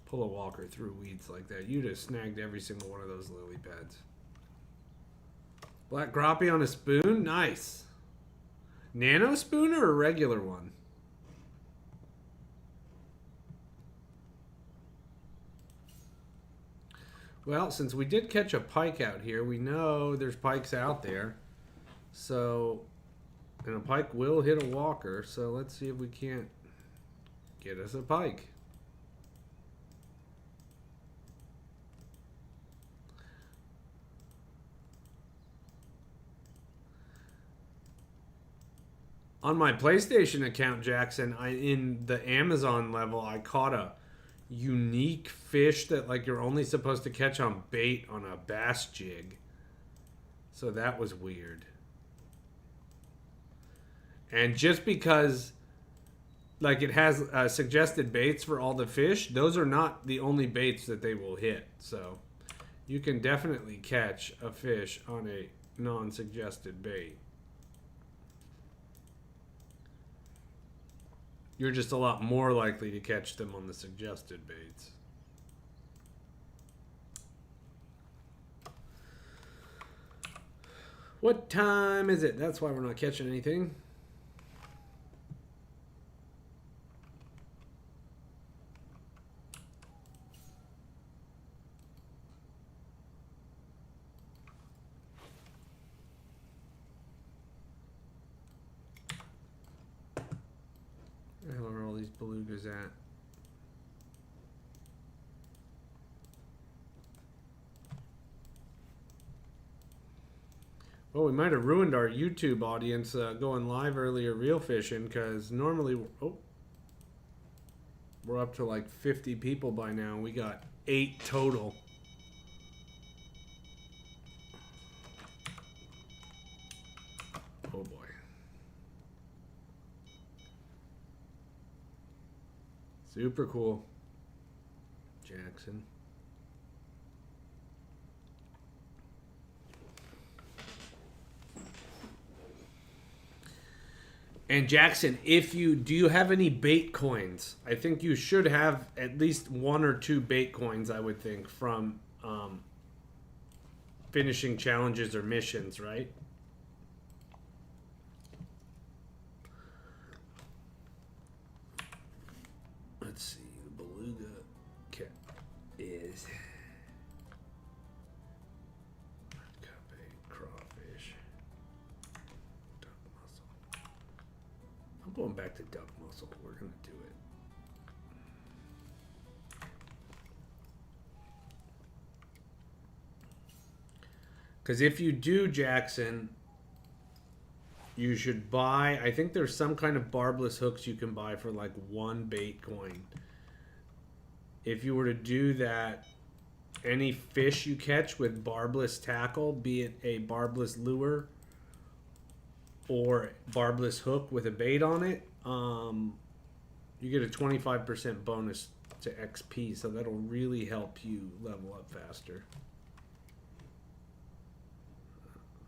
Pull a walker through weeds like that. You'd have snagged every single one of those lily pads. Black crappie on a spoon? Nice. Nano spoon or a regular one? Well, since we did catch a pike out here, we know there's pikes out there. So, and a pike will hit a walker. So let's see if we can't get us a pike. On my PlayStation account, Jackson, in the Amazon level, I caught a unique fish that like you're only supposed to catch on bait on a bass jig. So that was weird. And just because like it has suggested baits for all the fish, those are not the only baits that they will hit. So you can definitely catch a fish on a non-suggested bait. You're just a lot more likely to catch them on the suggested baits. What time is it? That's why we're not catching anything. Where the hell are all these belugas at? Well, we might have ruined our YouTube audience going live earlier reel fishing because normally, we're up to like 50 people by now. We got 8 total. Oh boy. Super cool, Jackson. And Jackson, if you do you have any bait coins? I think you should have at least 1 or 2 bait coins, I would think, from finishing challenges or missions, right? Let's see, the beluga cat is crawfish, duck mussel. I'm going back to duck mussel. We're gonna do it. Because if you do, Jackson, you should buy, I think there's some kind of barbless hooks you can buy for like 1 bait coin. If you were to do that, any fish you catch with barbless tackle, be it a barbless lure or barbless hook with a bait on it, you get a 25% bonus to XP, so that'll really help you level up faster.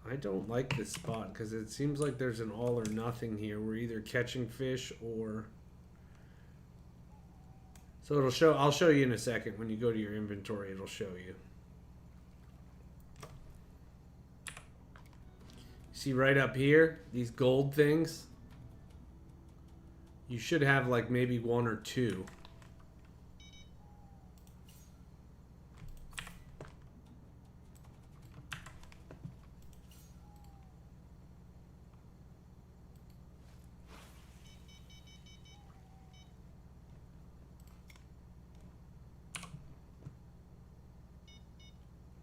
I don't like this spot because it seems like there's an all or nothing here. We're either catching fish or... So it'll show, I'll show you in a second. When you go to your inventory, it'll show you. See right up here, these gold things? You should have like maybe one or two.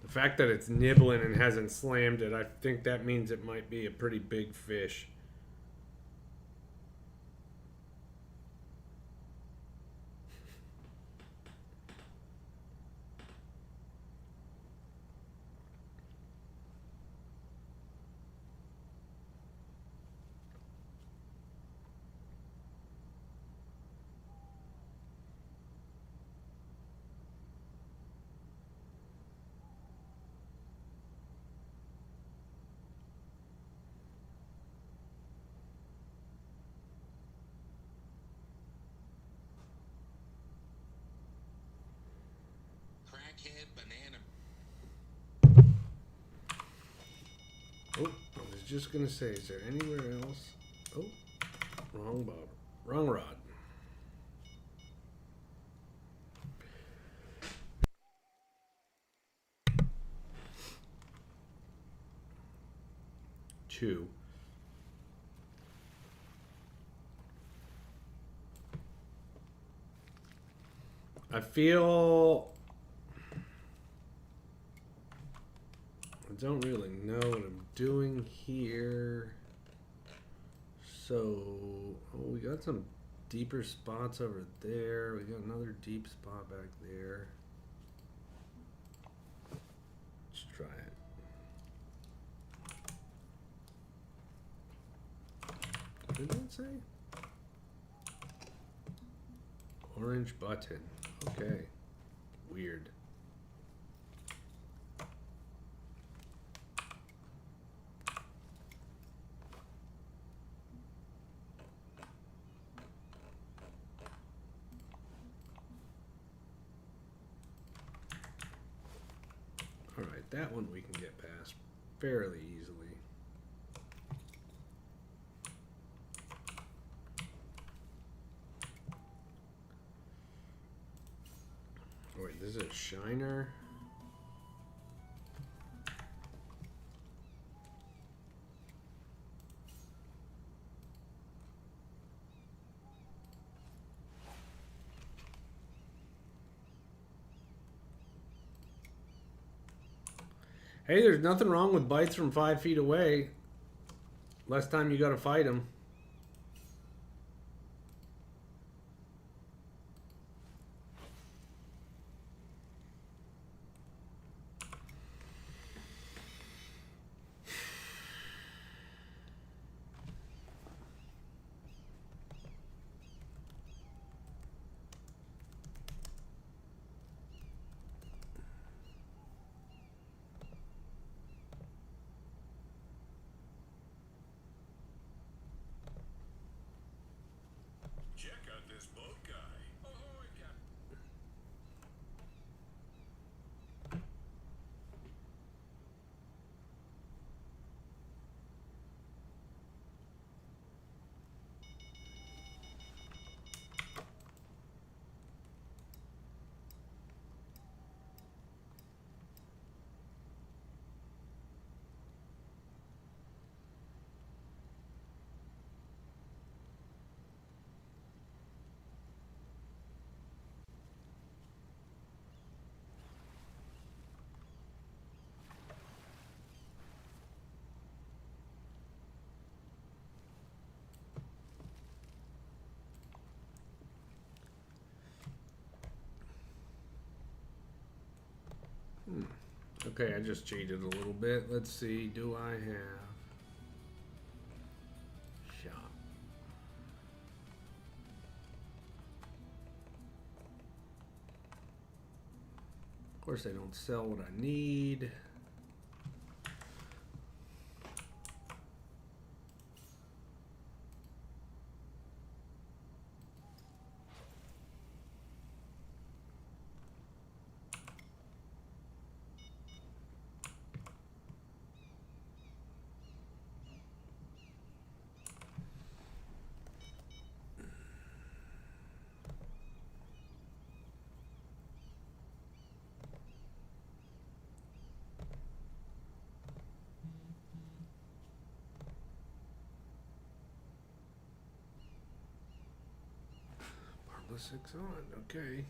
The fact that it's nibbling and hasn't slammed it, I think that means it might be a pretty big fish. Oh, I was just gonna say, is there anywhere else? Oh, wrong bob, wrong rod. Two. I feel I don't really know what I'm doing here. So, oh, we got some deeper spots over there. We got another deep spot back there. Let's try it. What did that say? Orange button. Okay. Weird. Alright, that one we can get past fairly easily. Oh, wait, this is a shiner. Hey, there's nothing wrong with bites from 5 feet away. Less time you gotta fight them. Okay, I just cheated a little bit. Let's see, do I have shop? Of course, they don't sell what I need. The 6 on, okay.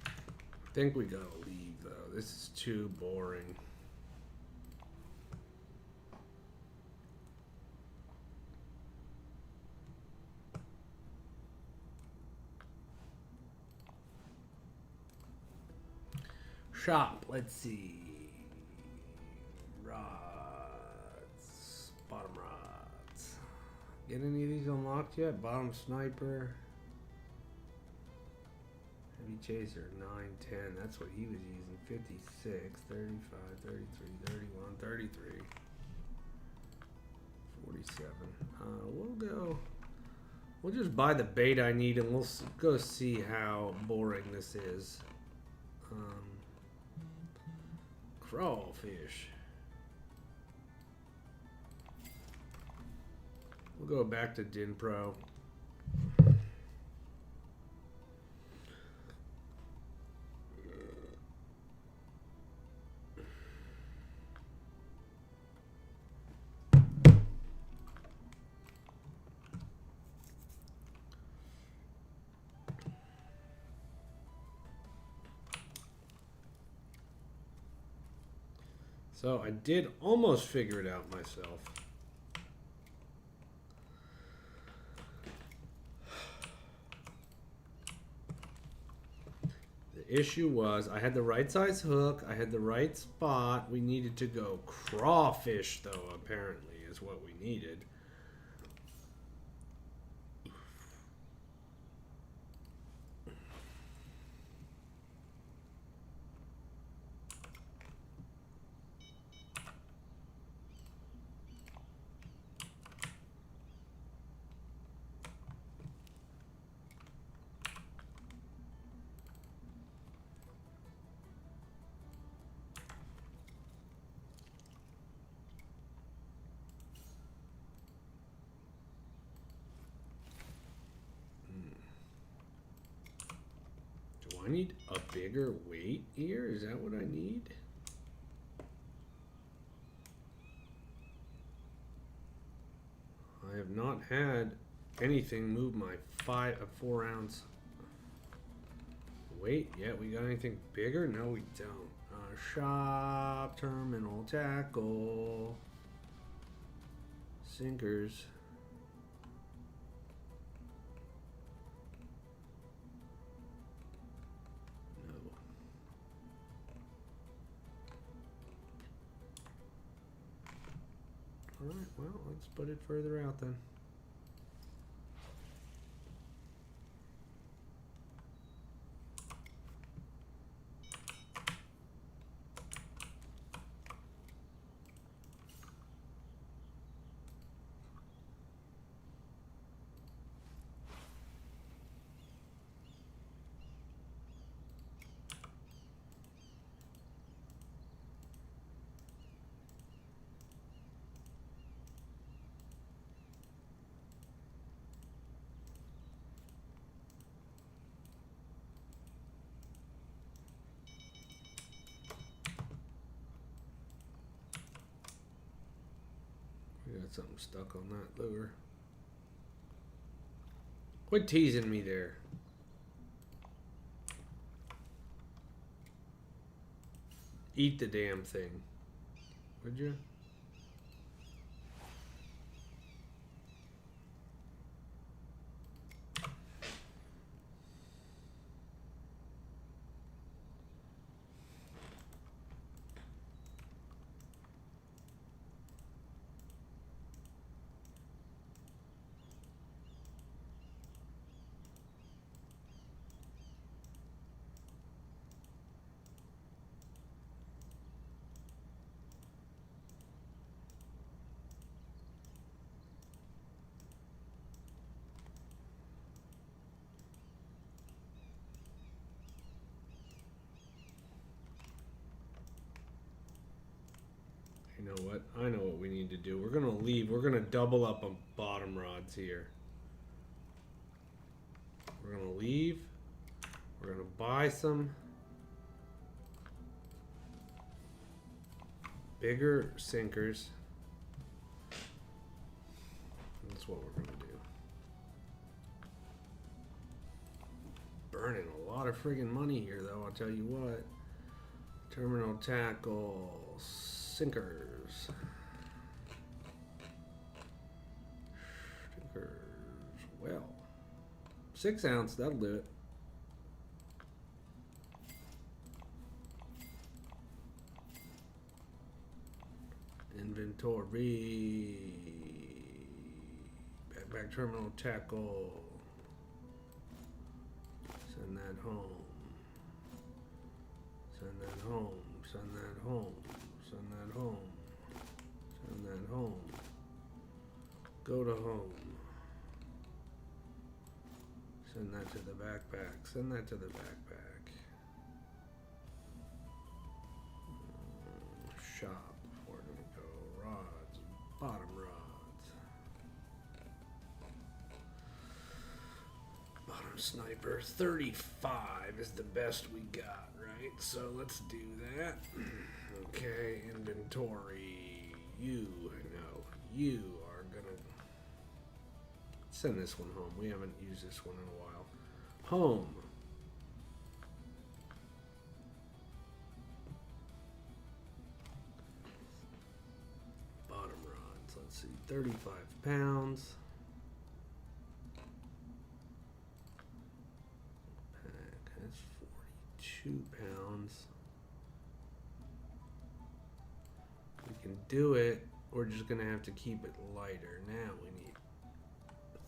I think we gotta leave though. This is too boring. Shop, let's see. Rods. Bottom rods. Get any of these unlocked yet? Bottom sniper. Heavy chaser, 9, 10. That's what he was using. 56, 35, 33, 31, 33. 47. We'll go. We'll just buy the bait I need and we'll go see how boring this is. Crawfish. We'll go back to Din Pro. So I did almost figure it out myself. The issue was I had the right size hook, I had the right spot. We needed to go crawfish though, apparently, is what we needed. I need a bigger weight here? Is that what I need? I have not had anything move my 4 ounce weight yet. We got anything bigger? No, we don't. Shop, terminal, tackle, sinkers. Alright, well, let's put it further out then. We got something stuck on that lure. Quit teasing me there. Eat the damn thing. Would you? You know what? I know what we need to do. We're going to leave. We're going to double up on bottom rods here. We're going to leave. We're going to buy some bigger sinkers. That's what we're gonna do. Burning a lot of friggin' money here, though. I'll tell you what. Terminal tackle, sinkers. Well, 6 ounce, that'll do it. Inventory. Backpack terminal tackle. Send that home. Send that home. Send that home. Send that home. Send that home. Go to home. Send that to the backpack. Send that to the backpack. Shop. Where do we go? Rods. Bottom rods. Bottom sniper. 35 is the best we got, right? So let's do that. Okay, inventory. You are gonna send this one home. We haven't used this one in a while. Home. Bottom rods. Let's see. 35 pounds. Pack. That's 42 pounds. We can do it. We're just going to have to keep it lighter. Now we need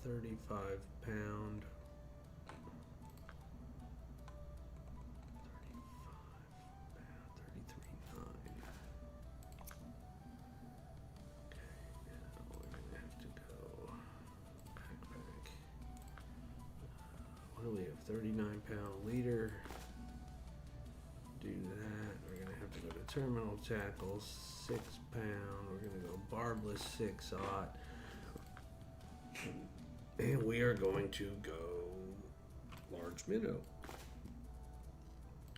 35 pound. 33.9. Okay, now we're going to have to go backpack. What do we have? 39 pound leader. Do that. We're going to have to go to terminal tackle. 6 pound. We're going to go barbless 6/0. And we are going to go large minnow.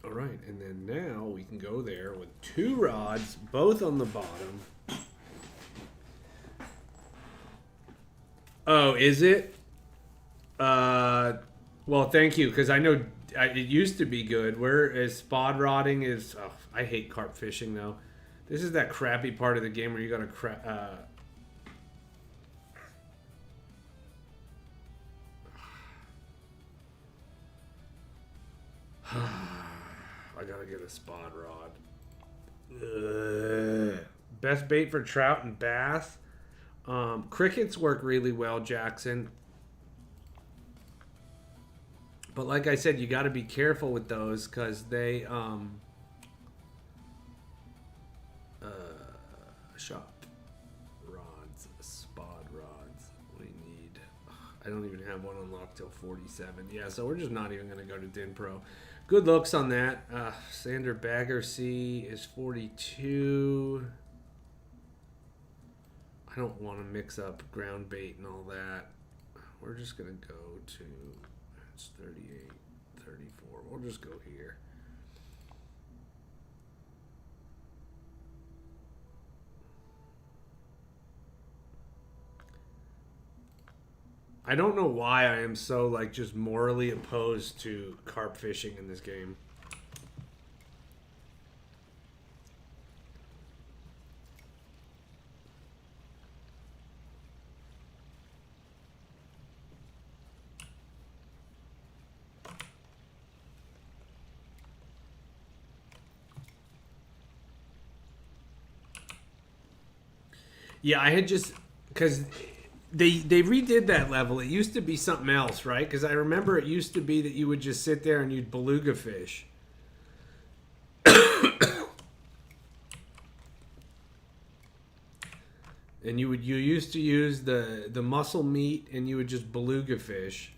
All right, and then now we can go there with 2 rods, both on the bottom. Oh, is it? Well, thank you, because I know it used to be good. Whereas spod rodding is, oh, I hate carp fishing though. This is that crappy part of the game where you gotta I gotta get a spod rod. Ugh. Best bait for trout and bass. Crickets work really well, Jackson. But like I said, you got to be careful with those because they shop rods, spod rods. We need. I don't even have one unlocked till 47. Yeah, so we're just not even going to go to Din Pro. Good looks on that. Sander Bagger C is 42. I don't want to mix up ground bait and all that. We're just going to go to, it's 38, 34. We'll just go here. I don't know why I am so like just morally opposed to carp fishing in this game. Yeah, I had just because they redid that level. It used to be something else, right? Because I remember it used to be that you would just sit there and you'd beluga fish. And you used to use the muscle meat and you would just beluga fish.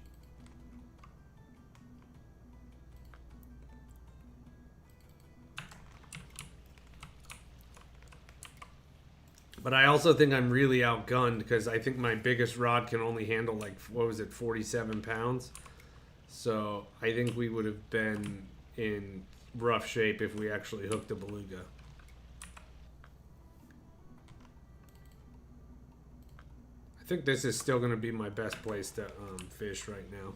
But I also think I'm really outgunned because I think my biggest rod can only handle like, what was it, 47 pounds? So I think we would have been in rough shape if we actually hooked a beluga. think this is still going to be my best place to fish right now.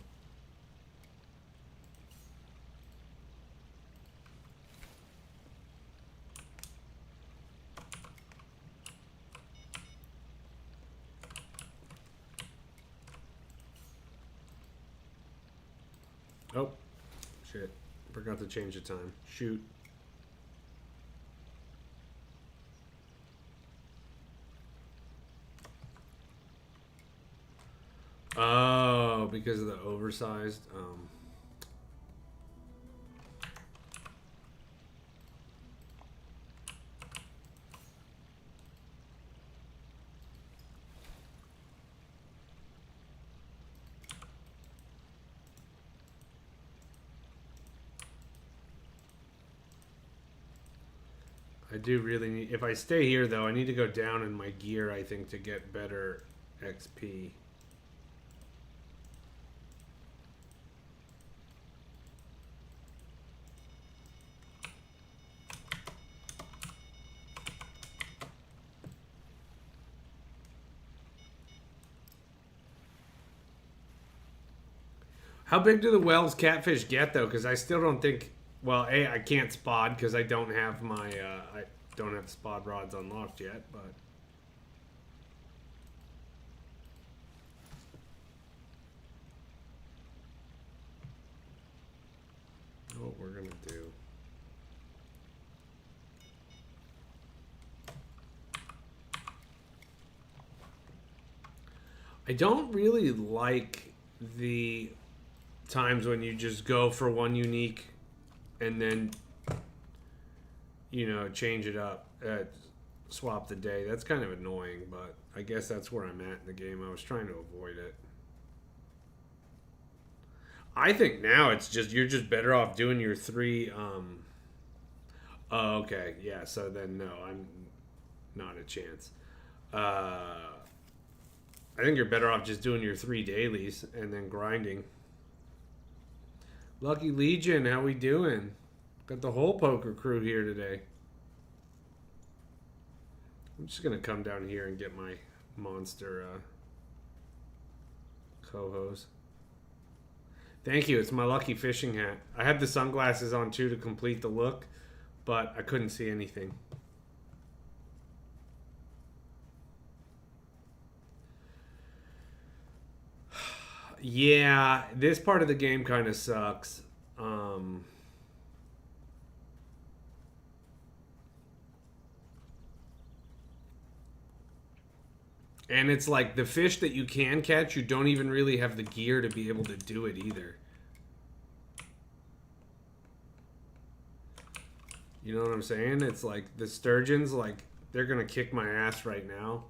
Oh, shit. Forgot to change the time. Shoot. Oh, because of the oversized. I do really need... If I stay here, though, I need to go down in my gear, I think, to get better XP. How big do the Wells catfish get, though? Because I still don't think... Well, A, I can't spod because I don't have my... I don't have the spod rods unlocked yet, but... What we're going to do... I don't really like the times when you just go for one unique and then, you know, change it up, swap the day. That's kind of annoying, but I guess that's where I'm at in the game. I was trying to avoid it. I think now it's just, you're just better off doing your 3, oh, okay, yeah, so then no, I'm not a chance. I think you're better off just doing your 3 dailies and then grinding. Lucky Legion, how we doing? Got the whole poker crew here today. I'm just going to come down here and get my monster co-host. Thank you. It's my lucky fishing hat. I had the sunglasses on too to complete the look, but I couldn't see anything. Yeah, this part of the game kind of sucks. And it's like the fish that you can catch, you don't even really have the gear to be able to do it either. You know what I'm saying? It's like the sturgeons, like, they're going to kick my ass right now.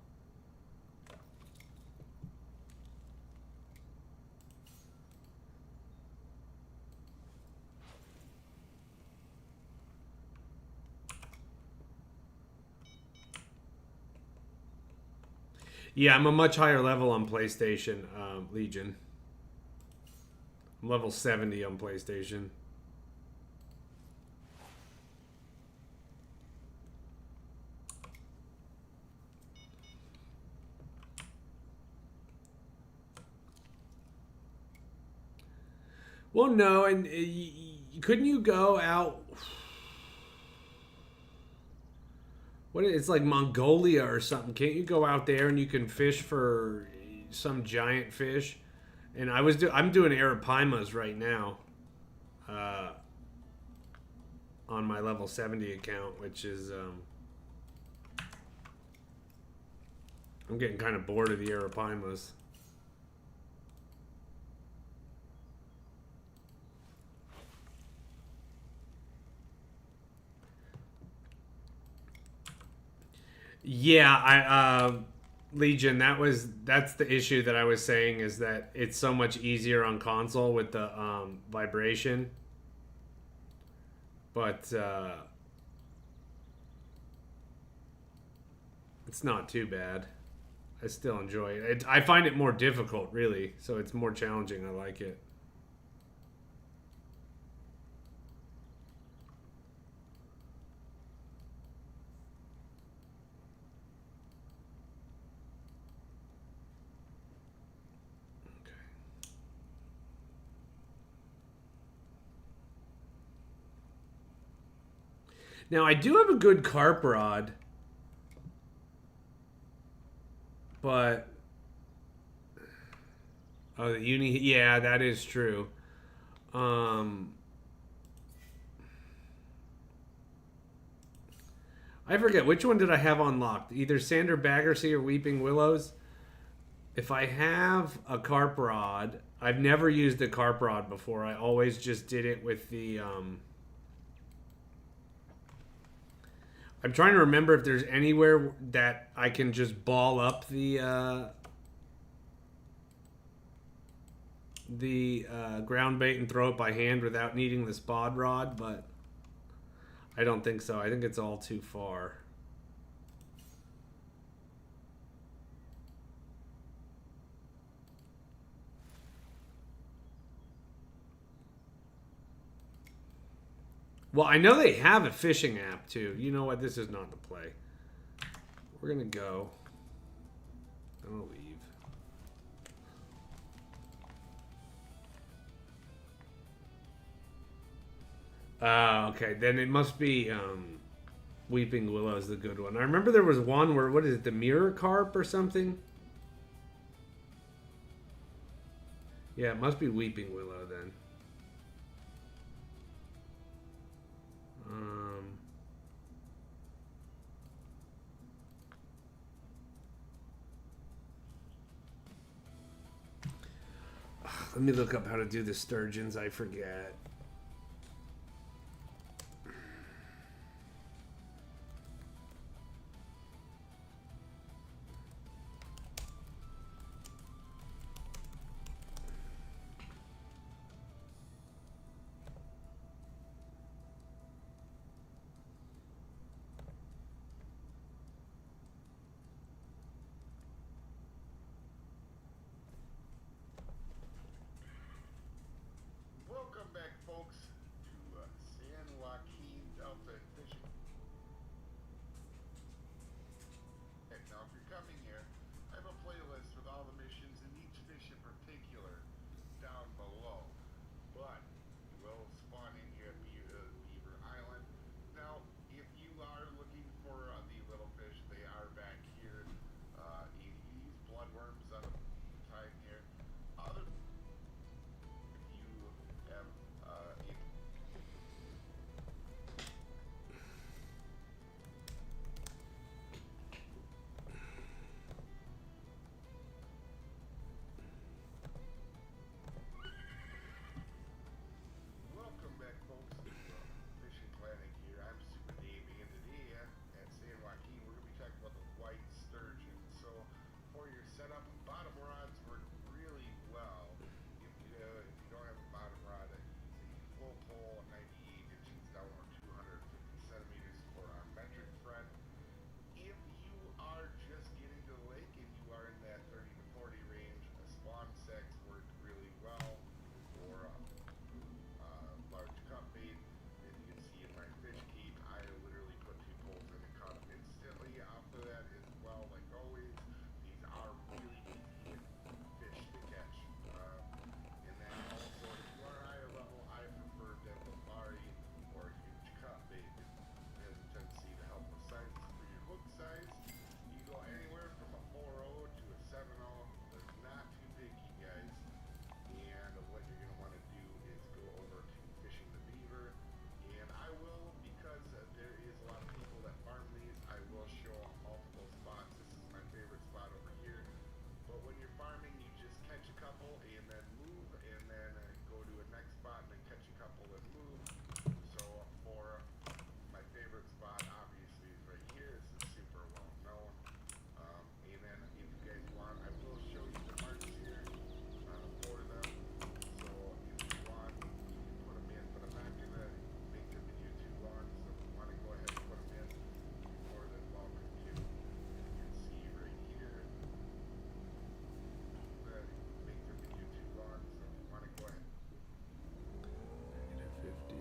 Yeah, I'm a much higher level on PlayStation, Legion. I'm level 70 on PlayStation. Well, no, and couldn't you go out... It's like Mongolia or something. Can't you go out there and you can fish for some giant fish? And I'm doing Arapaimas right now, on my level 70 account, which is I'm getting kind of bored of the Arapaimas. Yeah, Legion, that's the issue that I was saying, is that it's so much easier on console with the vibration. But it's not too bad. I still enjoy it. I find it more difficult, really, so it's more challenging. I like it. Now I do have a good carp rod, but oh, the uni, yeah, that is true. I forget which one did I have unlocked. Either Sander Baggersea or Weeping Willows. If I have a carp rod, I've never used a carp rod before. I always just did it with the. I'm trying to remember if there's anywhere that I can just ball up the ground bait and throw it by hand without needing the spod rod, but I don't think so. I think it's all too far. Well, I know they have a fishing app too. You know what? This is not the play. We're gonna go. I'm gonna leave. Okay. Then it must be Weeping Willow is the good one. I remember there was one where, what is it, the mirror carp or something? Yeah, it must be Weeping Willow then. Let me look up how to do the sturgeons. I forget.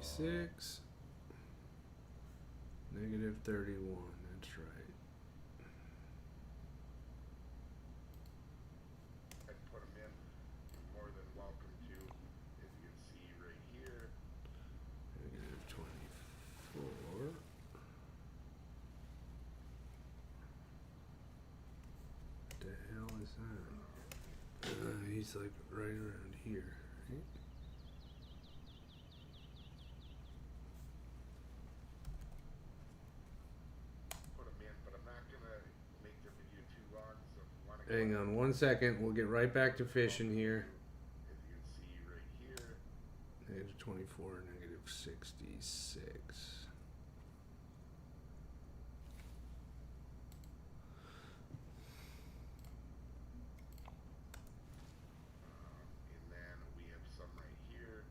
-56. -31. That's right. Put them in. You're more than welcome to, as you can see right here. -24. the hell is that? He's like right around here. Right? Put them in, but I'm not gonna make the video too long. So if you want to Hang on 1 second. We'll get right back to fishing here. as you can see right here, Negative 24, negative 66. and then we have some right here,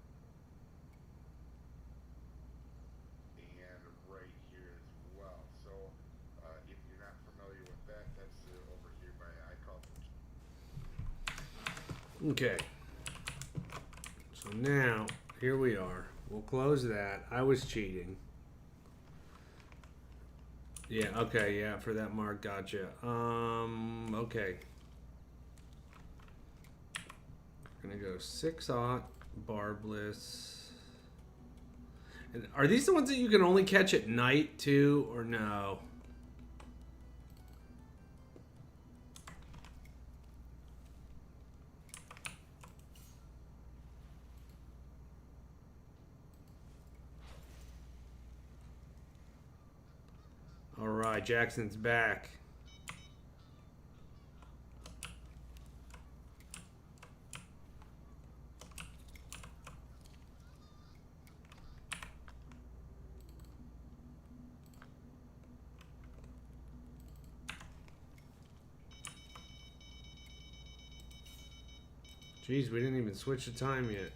and right here as well. So if you're not familiar with that, that's over here by I call it. Okay. So now, here we are. We'll close that. I was cheating. Yeah, okay, yeah, for that mark, gotcha. Okay. Gonna go 6/0, barbless. And are these the ones that you can only catch at night too, or no? All right, Jackson's back. Jeez, we didn't even switch the time yet.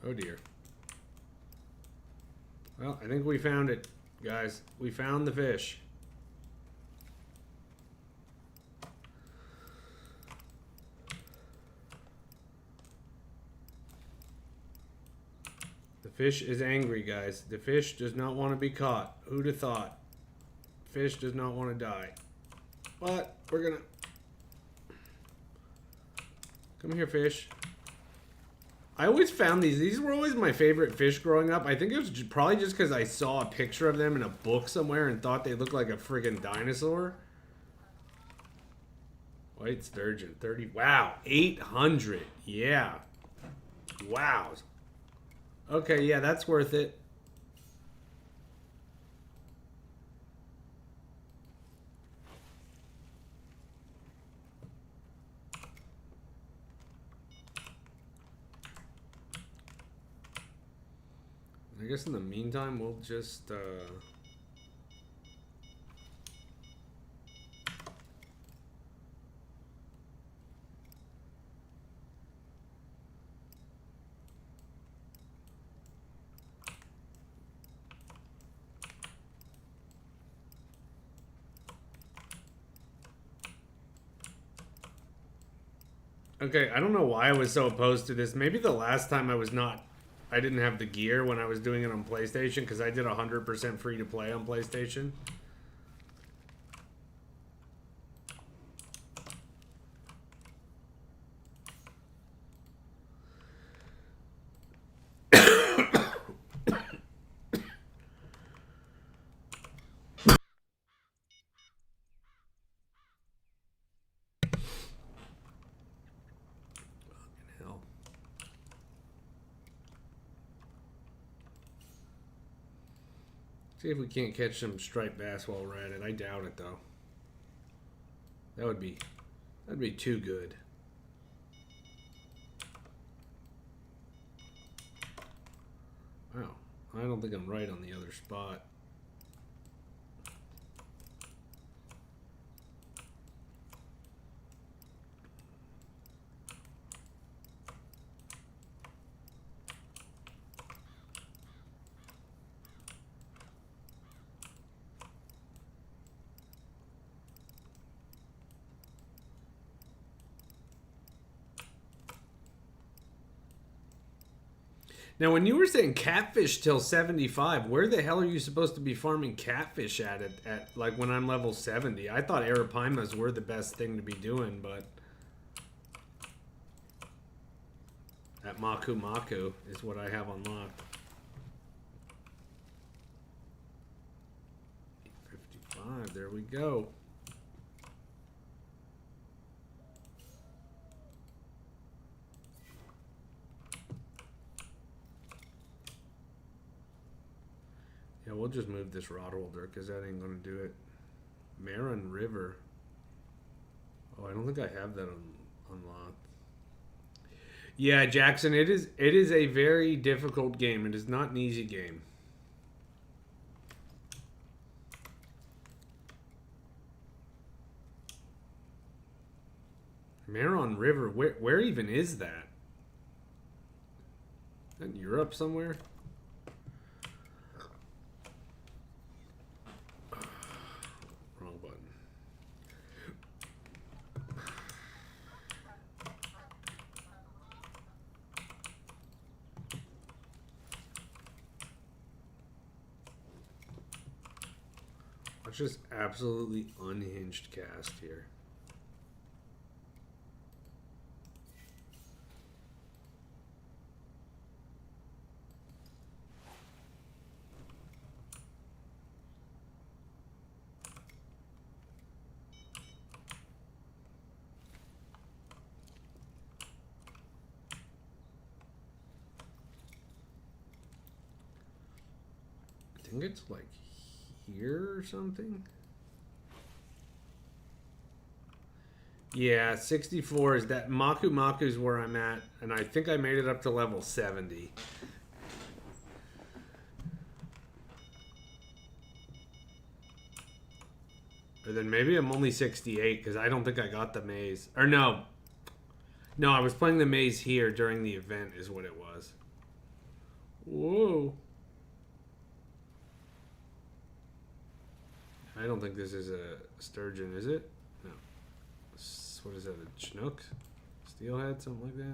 Oh dear. Well, I think we found it, guys. We found the fish. The fish is angry, guys. The fish does not want to be caught. Who'd have thought? Fish does not want to die. But we're gonna... Come here, fish. I always found these were always my favorite fish growing up. I think it was probably just because I saw a picture of them in a book somewhere and thought they looked like a friggin' dinosaur. White sturgeon, 30. Wow, 800. Yeah. Wow. Okay, yeah, that's worth it. I guess in the meantime, we'll just, Okay, I don't know why I was so opposed to this. Maybe the last time I didn't have the gear when I was doing it on PlayStation because I did 100% free to play on PlayStation. Hell. See if we can't catch some striped bass while we're at it. I doubt it though. That'd be too good. Wow. I don't think I'm right on the other spot. Now, when you were saying catfish till 75, where the hell are you supposed to be farming catfish at like when I'm level 70? I thought arapaimas were the best thing to be doing, but at that Maku Maku is what I have unlocked. 55, there we go. Yeah, we'll just move this rod holder because that ain't gonna do it. Marin River. Oh, I don't think I have that unlocked. Yeah, Jackson, it is a very difficult game. It is not an easy game. Marin River, where even is that? Is that in Europe somewhere? Wrong button. Let's just absolutely unhinged cast here. I think it's like here or something. Yeah, 64 is that. Maku Maku is where I'm at, and I think I made it up to level 70. Or then maybe I'm only 68 because I don't think I got the maze. Or no. No, I was playing the maze here during the event is what it was. Whoa. I don't think this is a sturgeon, is it? No. What is that, a chinook? Steelhead, something like that?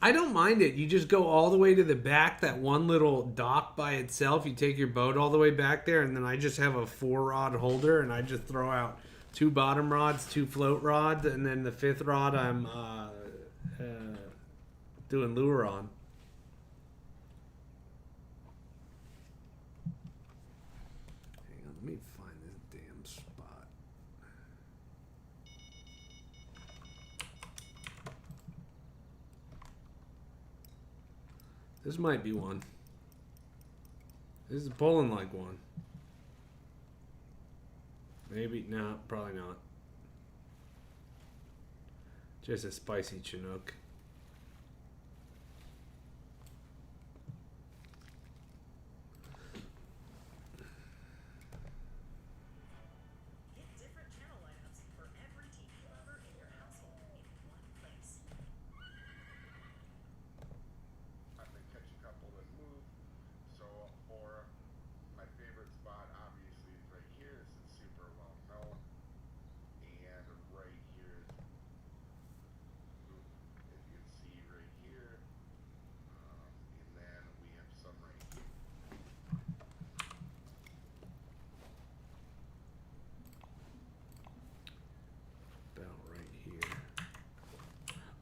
I don't mind it. You just go all the way to the back, that one little dock by itself. You take your boat all the way back there, and then I just have a 4-rod holder, and I just throw out 2 bottom rods, 2 float rods, and then the 5th rod I'm doing lure on. Hang on, let me find this damn spot. This might be one. This is pulling like one. Maybe, no, probably not. Just a spicy chinook.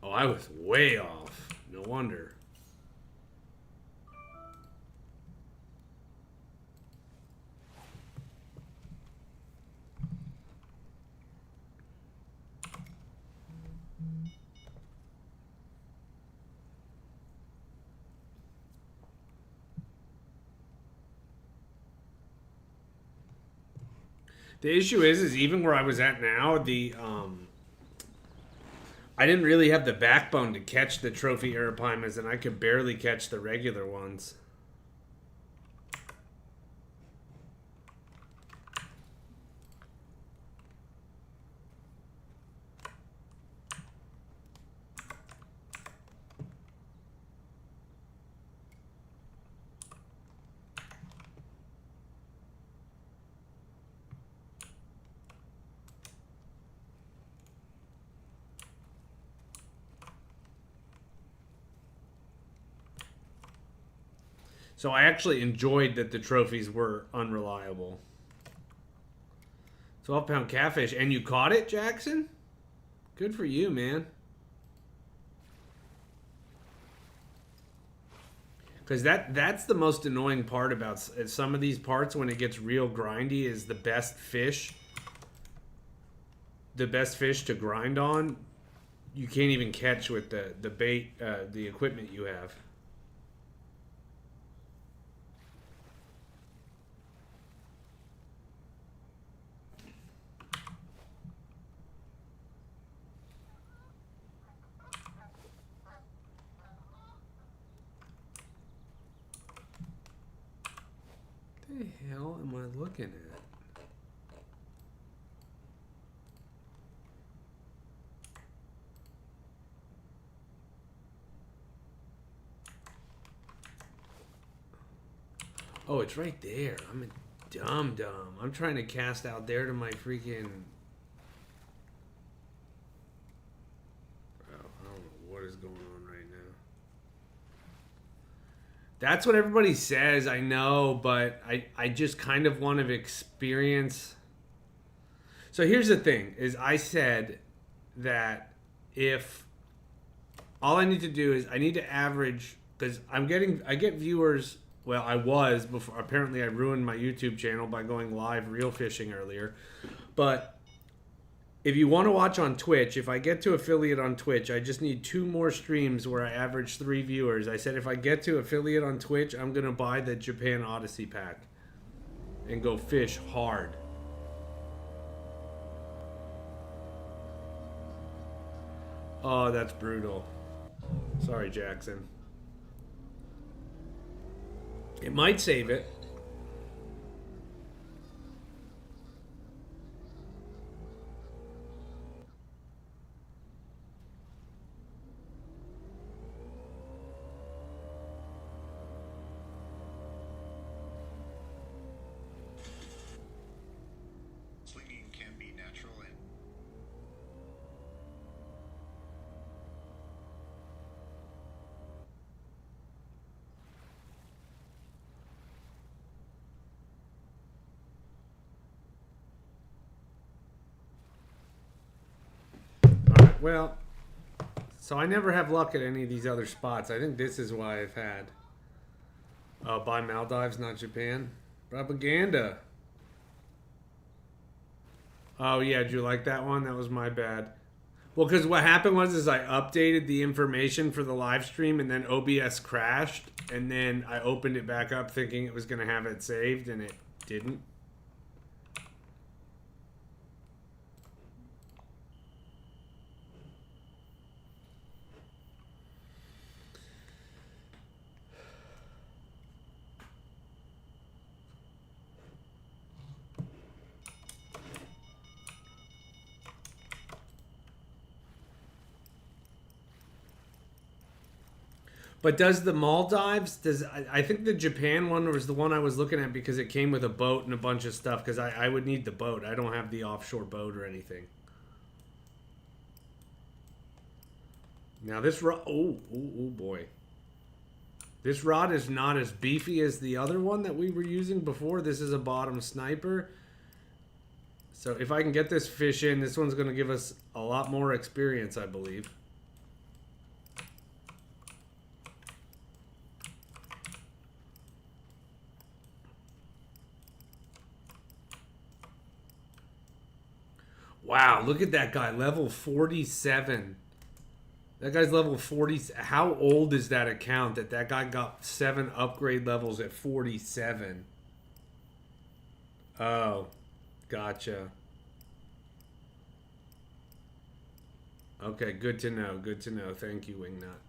Oh, I was way off. No wonder. The issue is even where I was at now, I didn't really have the backbone to catch the trophy arapimas, and I could barely catch the regular ones. So I actually enjoyed that the trophies were unreliable. 12-pound catfish. And you caught it, Jackson? Good for you, man. Because that's the most annoying part about some of these parts when it gets real grindy is the best fish. The best fish to grind on, you can't even catch with the bait, the equipment you have. What the hell am I looking at? Oh, it's right there. I'm a dumb. I'm trying to cast out there to my freaking... Oh, I don't know what is going on right now. That's what everybody says, I know, but I just kind of want to experience... So here's the thing, is I said that if... All I need to do is I need to average... Because I get viewers... Well, I was before. Apparently, I ruined my YouTube channel by going live reel fishing earlier. But if you want to watch on Twitch, if I get to affiliate on Twitch, I just need 2 more streams where I average 3 viewers. I said if I get to affiliate on Twitch, I'm going to buy the Japan Odyssey pack and go fish hard. Oh, that's brutal. Sorry, Jackson. It might save it. Slinging can be natural and Well, so I never have luck at any of these other spots. I think this is why I've had. Buy Maldives, not Japan. Propaganda. Oh, yeah, did you like that one? That was my bad. Well, because what happened was is I updated the information for the live stream and then OBS crashed. And then I opened it back up thinking it was going to have it saved and it didn't. But does the Maldives, I think the Japan one was the one I was looking at because it came with a boat and a bunch of stuff because I would need the boat. I don't have the offshore boat or anything. Now this rod, oh boy. This rod is not as beefy as the other one that we were using before. This is a bottom sniper. So if I can get this fish in, this one's going to give us a lot more experience, I believe. Wow, look at that guy, level 47. That guy's level 40. How old is that account that guy got 7 upgrade levels at 47? Oh, gotcha. Okay, good to know. Good to know. Thank you, Wingnut.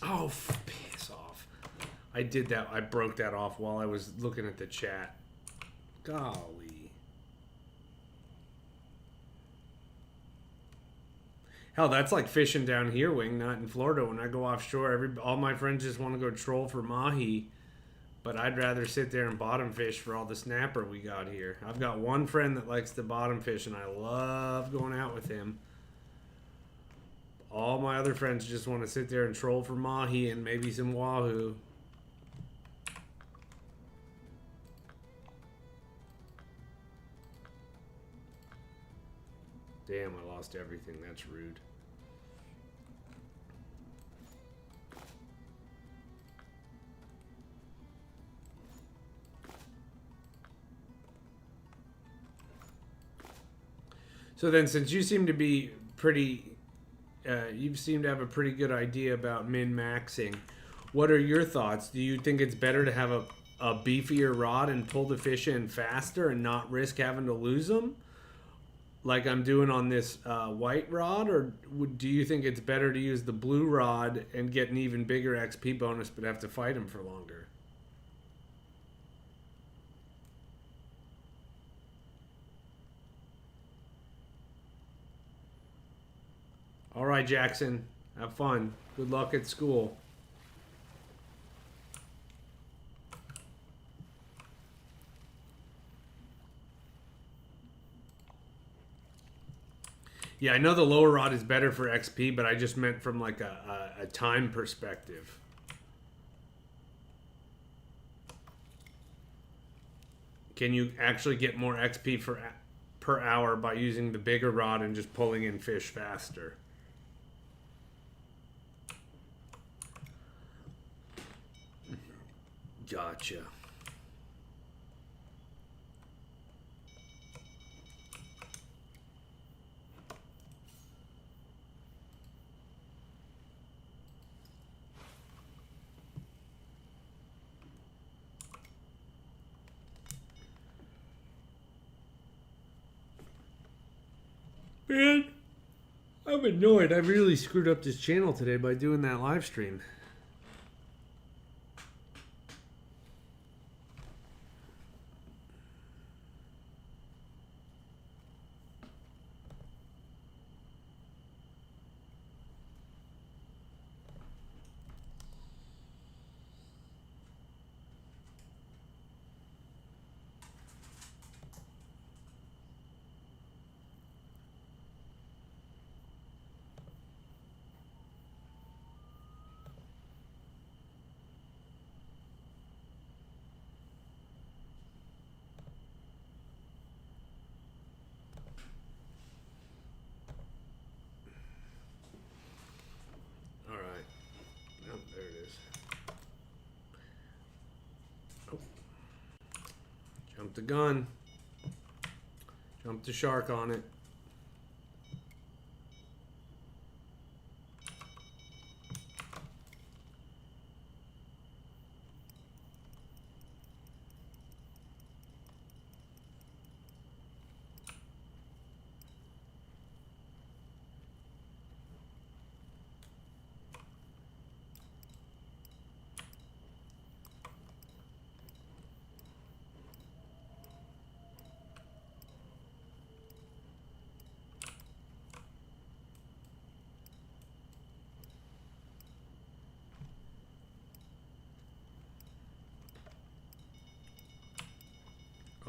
Oh, piss off. I did that. I broke that off while I was looking at the chat. Golly. Hell, that's like fishing down here, Wingnut, in Florida. When I go offshore, all my friends just want to go troll for mahi. But I'd rather sit there and bottom fish for all the snapper we got here. I've got one friend that likes to bottom fish, and I love going out with him. All my other friends just want to sit there and troll for mahi and maybe some wahoo. Damn, I lost everything. That's rude. So then, since you seem to be pretty, you seem to have a pretty good idea about min-maxing, what are your thoughts? Do you think it's better to have a beefier rod and pull the fish in faster and not risk having to lose them, like I'm doing on this white rod? Or do you think it's better to use the blue rod and get an even bigger XP bonus but have to fight them for longer? All right, Jackson. Have fun. Good luck at school. Yeah, I know the lower rod is better for XP, but I just meant from like a time perspective. Can you actually get more XP per hour by using the bigger rod and just pulling in fish faster? Gotcha. Man, I'm annoyed. I really screwed up this channel today by doing that live stream. Jump the gun. Jump the shark on it.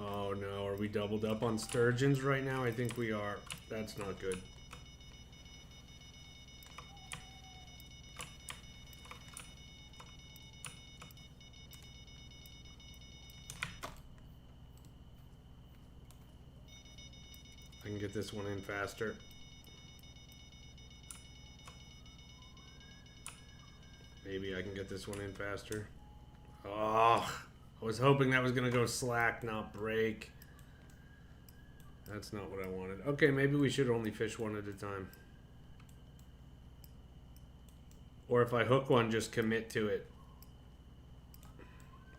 Oh no, are we doubled up on sturgeons right now? I think we are. That's not good. I can get this one in faster. Maybe I can get this one in faster. Oh, I was hoping that was going to go slack, not break. That's not what I wanted. Okay, maybe we should only fish one at a time. Or if I hook one, just commit to it.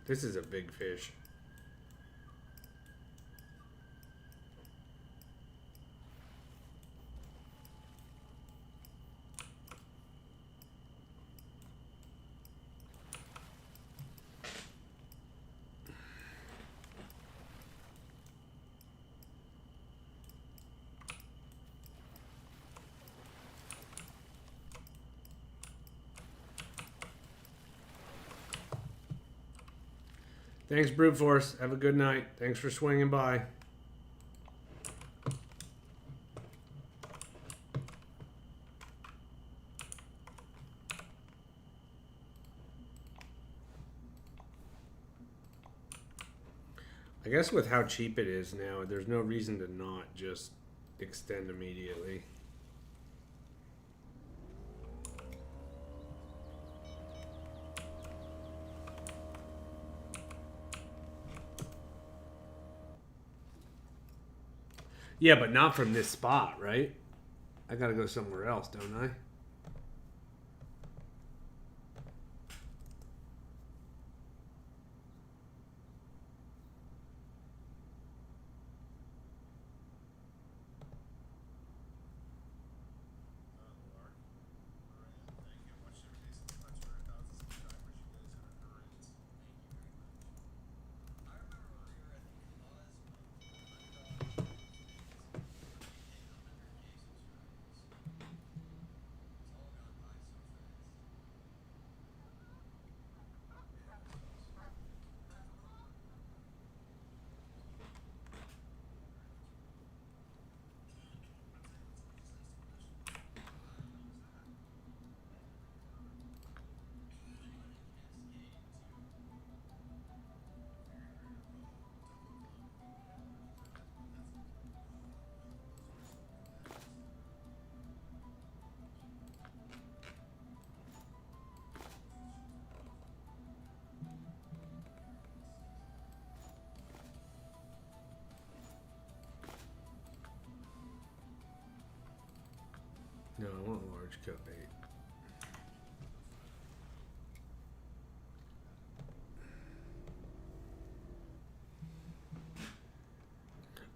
This is a big fish. Thanks, Brute Force. Have a good night. Thanks for swinging by. I guess with how cheap it is now, there's no reason to not just extend immediately. Yeah, but not from this spot, right? I gotta go somewhere else, don't I? No, I want large cut bait.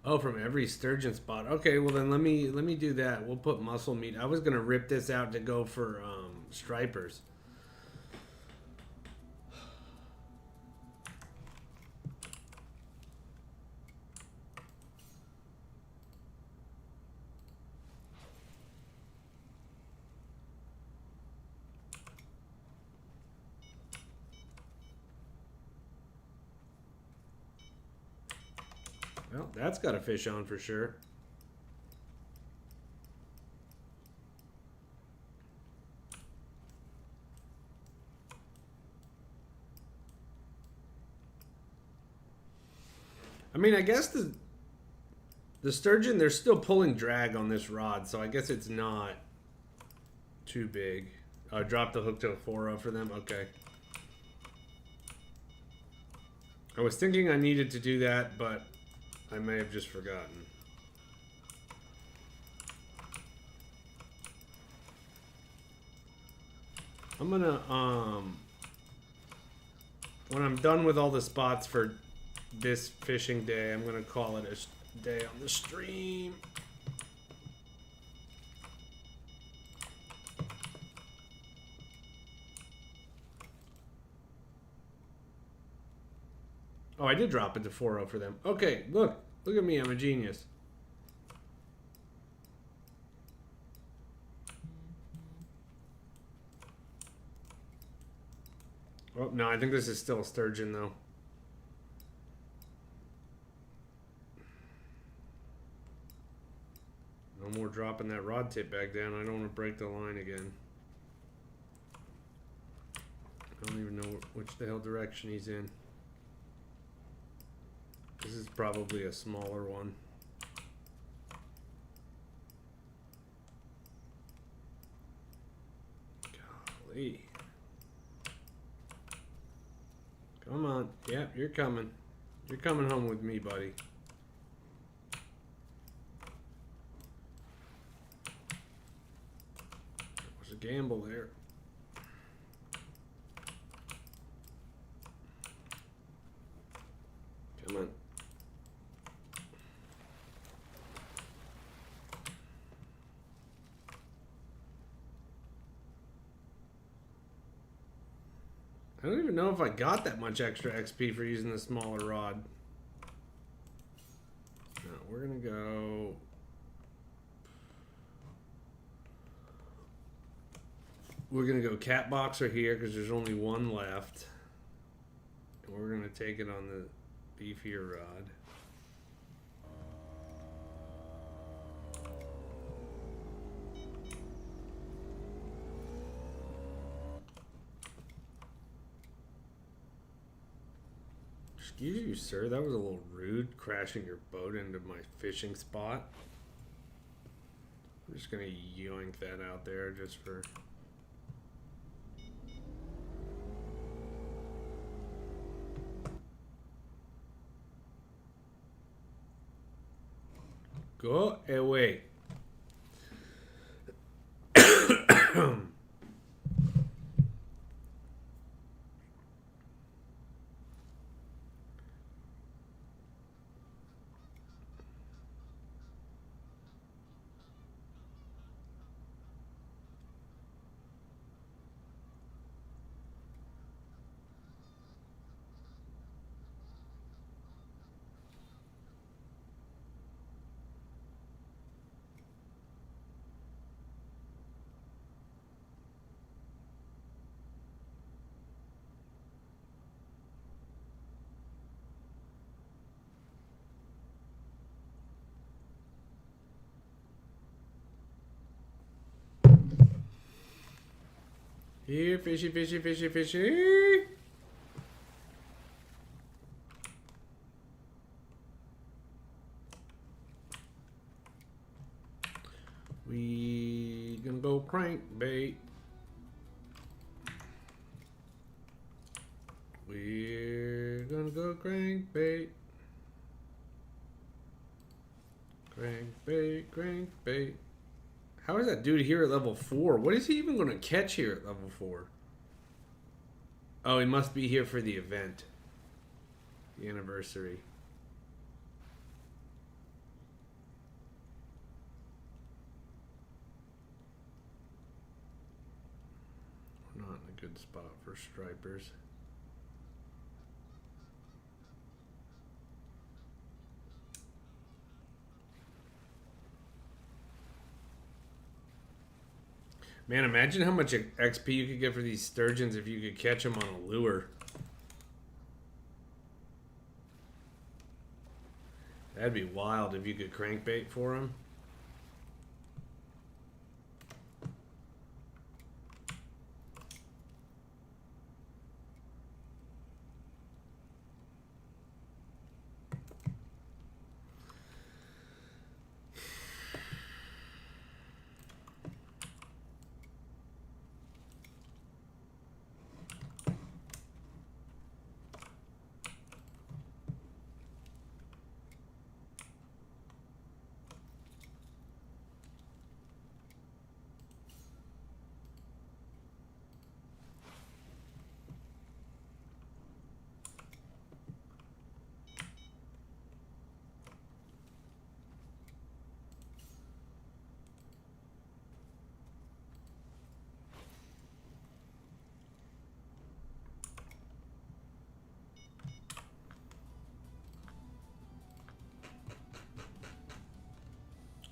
Oh, from every sturgeon spot. Okay, well then let me do that. We'll put muscle meat. I was gonna rip this out to go for stripers. Well, that's got a fish on for sure. I mean, I guess the sturgeon, they're still pulling drag on this rod, so I guess it's not too big. Drop the hook to a 4-0 for them. Okay. I was thinking I needed to do that, but I may have just forgotten. I'm gonna, when I'm done with all the spots for this fishing day, I'm gonna call it a day on the stream. Oh, I did drop it to 4-0 for them. Okay, look at me, I'm a genius. Oh, no, I think this is still a sturgeon, though. No more dropping that rod tip back down. I don't want to break the line again. I don't even know which the hell direction he's in. This is probably a smaller one. Golly. Come on. Yep, you're coming. You're coming home with me, buddy. There's a gamble there. Come on. I don't even know if I got that much extra XP for using the smaller rod. No, we're gonna go. We're gonna go cat boxer here because there's only one left. And we're gonna take it on the beefier rod. Excuse you, sir. That was a little rude, crashing your boat into my fishing spot. I'm just gonna yoink that out there just for... Go away. Here, fishy, fishy, fishy, fishy. We gonna go crankbait. We're gonna go crankbait. Crankbait, crankbait. How is that dude here at level 4? What is he even going to catch here at level 4? Oh, he must be here for the event. The anniversary. We're not in a good spot for stripers. Man, imagine how much XP you could get for these sturgeons if you could catch them on a lure. That'd be wild if you could crankbait for them.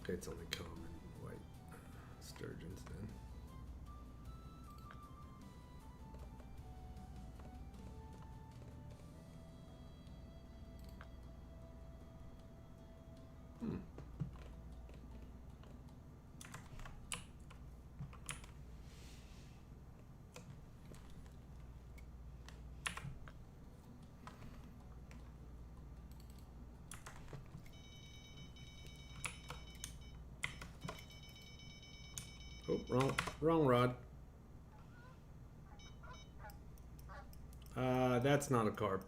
Okay, it's only common white sturgeons then. Oh, wrong rod. That's not a carp.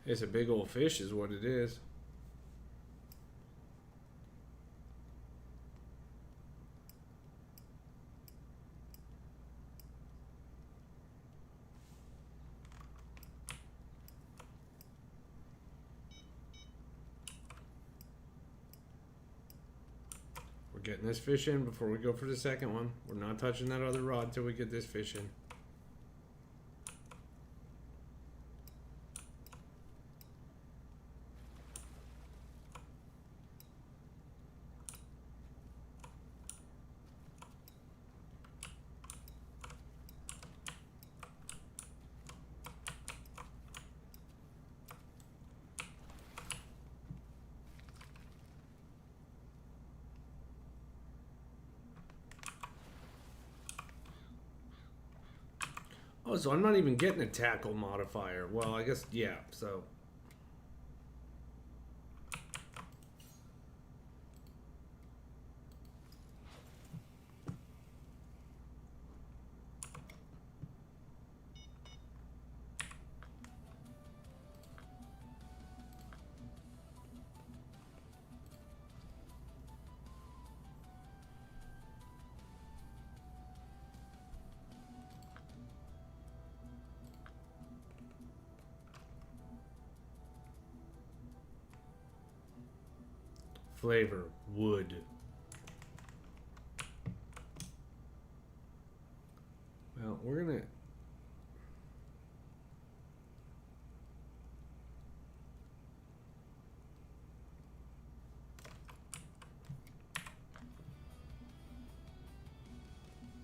It's a big old fish is what it is. We're getting this fish in before we go for the second one. We're not touching that other rod till we get this fish in. Oh, so I'm not even getting a tackle modifier. Well, I guess, yeah, so. Flavor, wood. Well, we're gonna.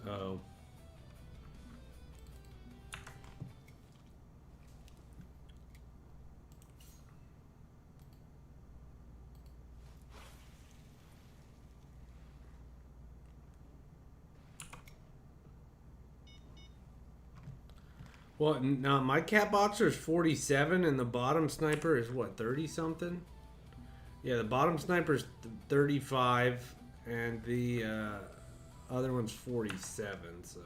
Oh. Well, no, my cat boxer is 47, and the bottom sniper is what, 30 something? Yeah, the bottom sniper is 35, and the other one's 47. So.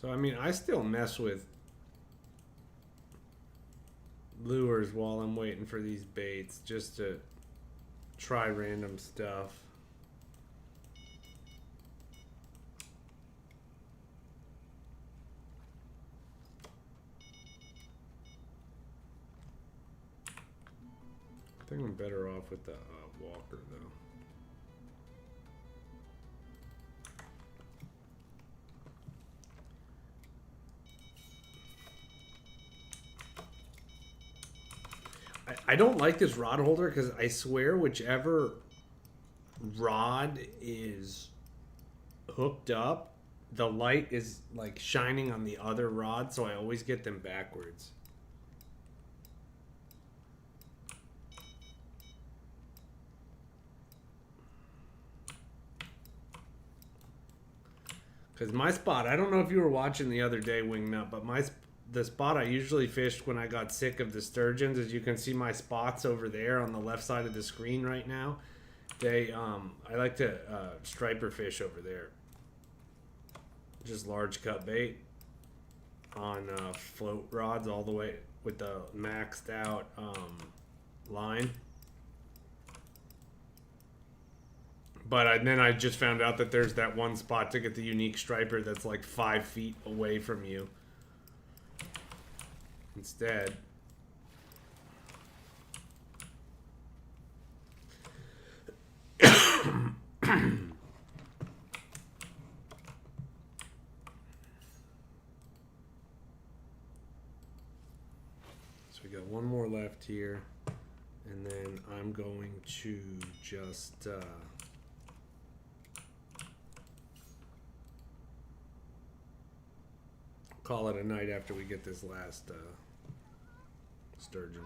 So I mean, I still mess with lures while I'm waiting for these baits just to try random stuff. I think I'm better off with the walker though. I don't like this rod holder because I swear whichever rod is hooked up, the light is like shining on the other rod, so I always get them backwards. Because my spot, I don't know if you were watching the other day, Wingnut, but the spot I usually fished when I got sick of the sturgeons, as you can see my spots over there on the left side of the screen right now. I like to striper fish over there. Just large cut bait on float rods all the way with the maxed out line. But then I just found out that there's that one spot to get the unique striper that's like 5 feet away from you. Instead. So we got one more left here. And then I'm going to just... call it a night after we get this last sturgeon.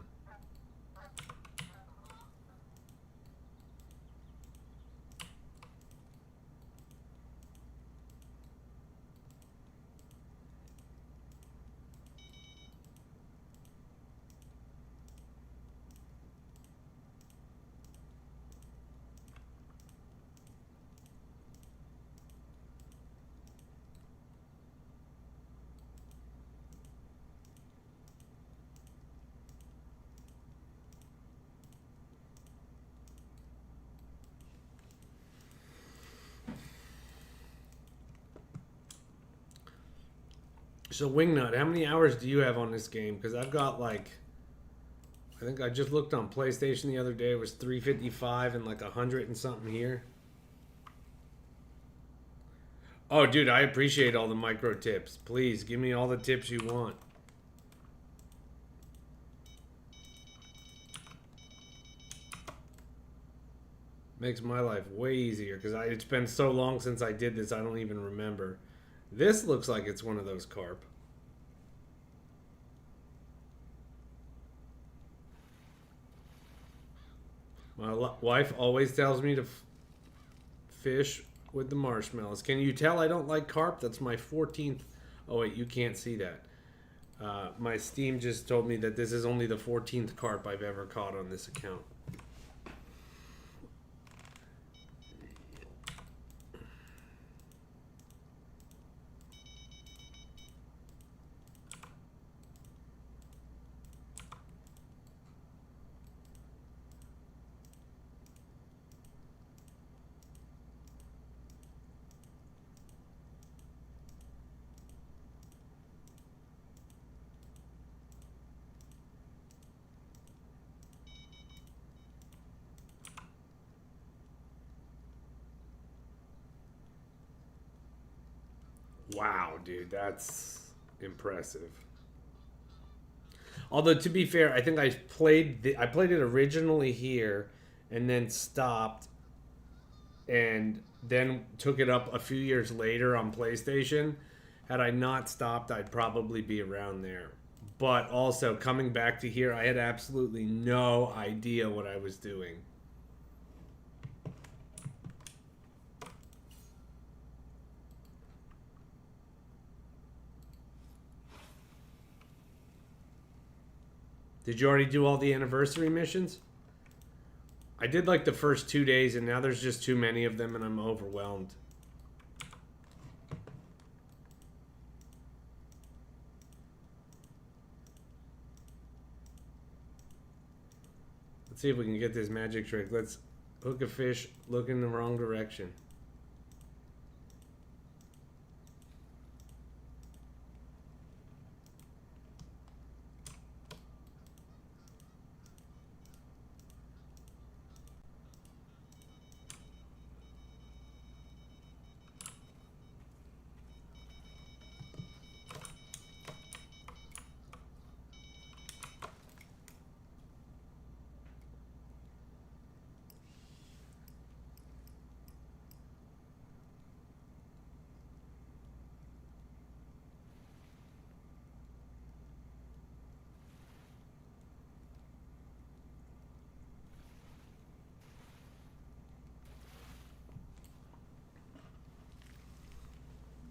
So Wingnut, how many hours do you have on this game? Because I've got like, I think I just looked on PlayStation the other day. It was 355 and like 100 and something here. Oh, dude, I appreciate all the micro tips. Please give me all the tips you want. Makes my life way easier because it's been so long since I did this, I don't even remember. This looks like it's one of those carp. My wife always tells me to fish with the marshmallows. Can you tell I don't like carp? That's my 14th. Oh, wait, you can't see that. My Steam just told me that this is only the 14th carp I've ever caught on this account. Wow, dude, that's impressive. Although to be fair, I think I played it originally here, and then stopped, and then took it up a few years later on PlayStation. Had I not stopped, I'd probably be around there. But also coming back to here, I had absolutely no idea what I was doing. Did you already do all the anniversary missions? I did like the first 2 days, and now there's just too many of them, and I'm overwhelmed. Let's see if we can get this magic trick. Let's hook a fish, look in the wrong direction.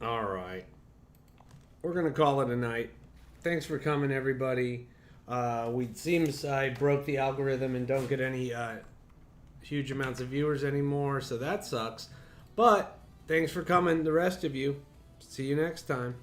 All right. We're going to call it a night. Thanks for coming, everybody. Seems I broke the algorithm and don't get any huge amounts of viewers anymore, so that sucks. But thanks for coming, the rest of you. See you next time.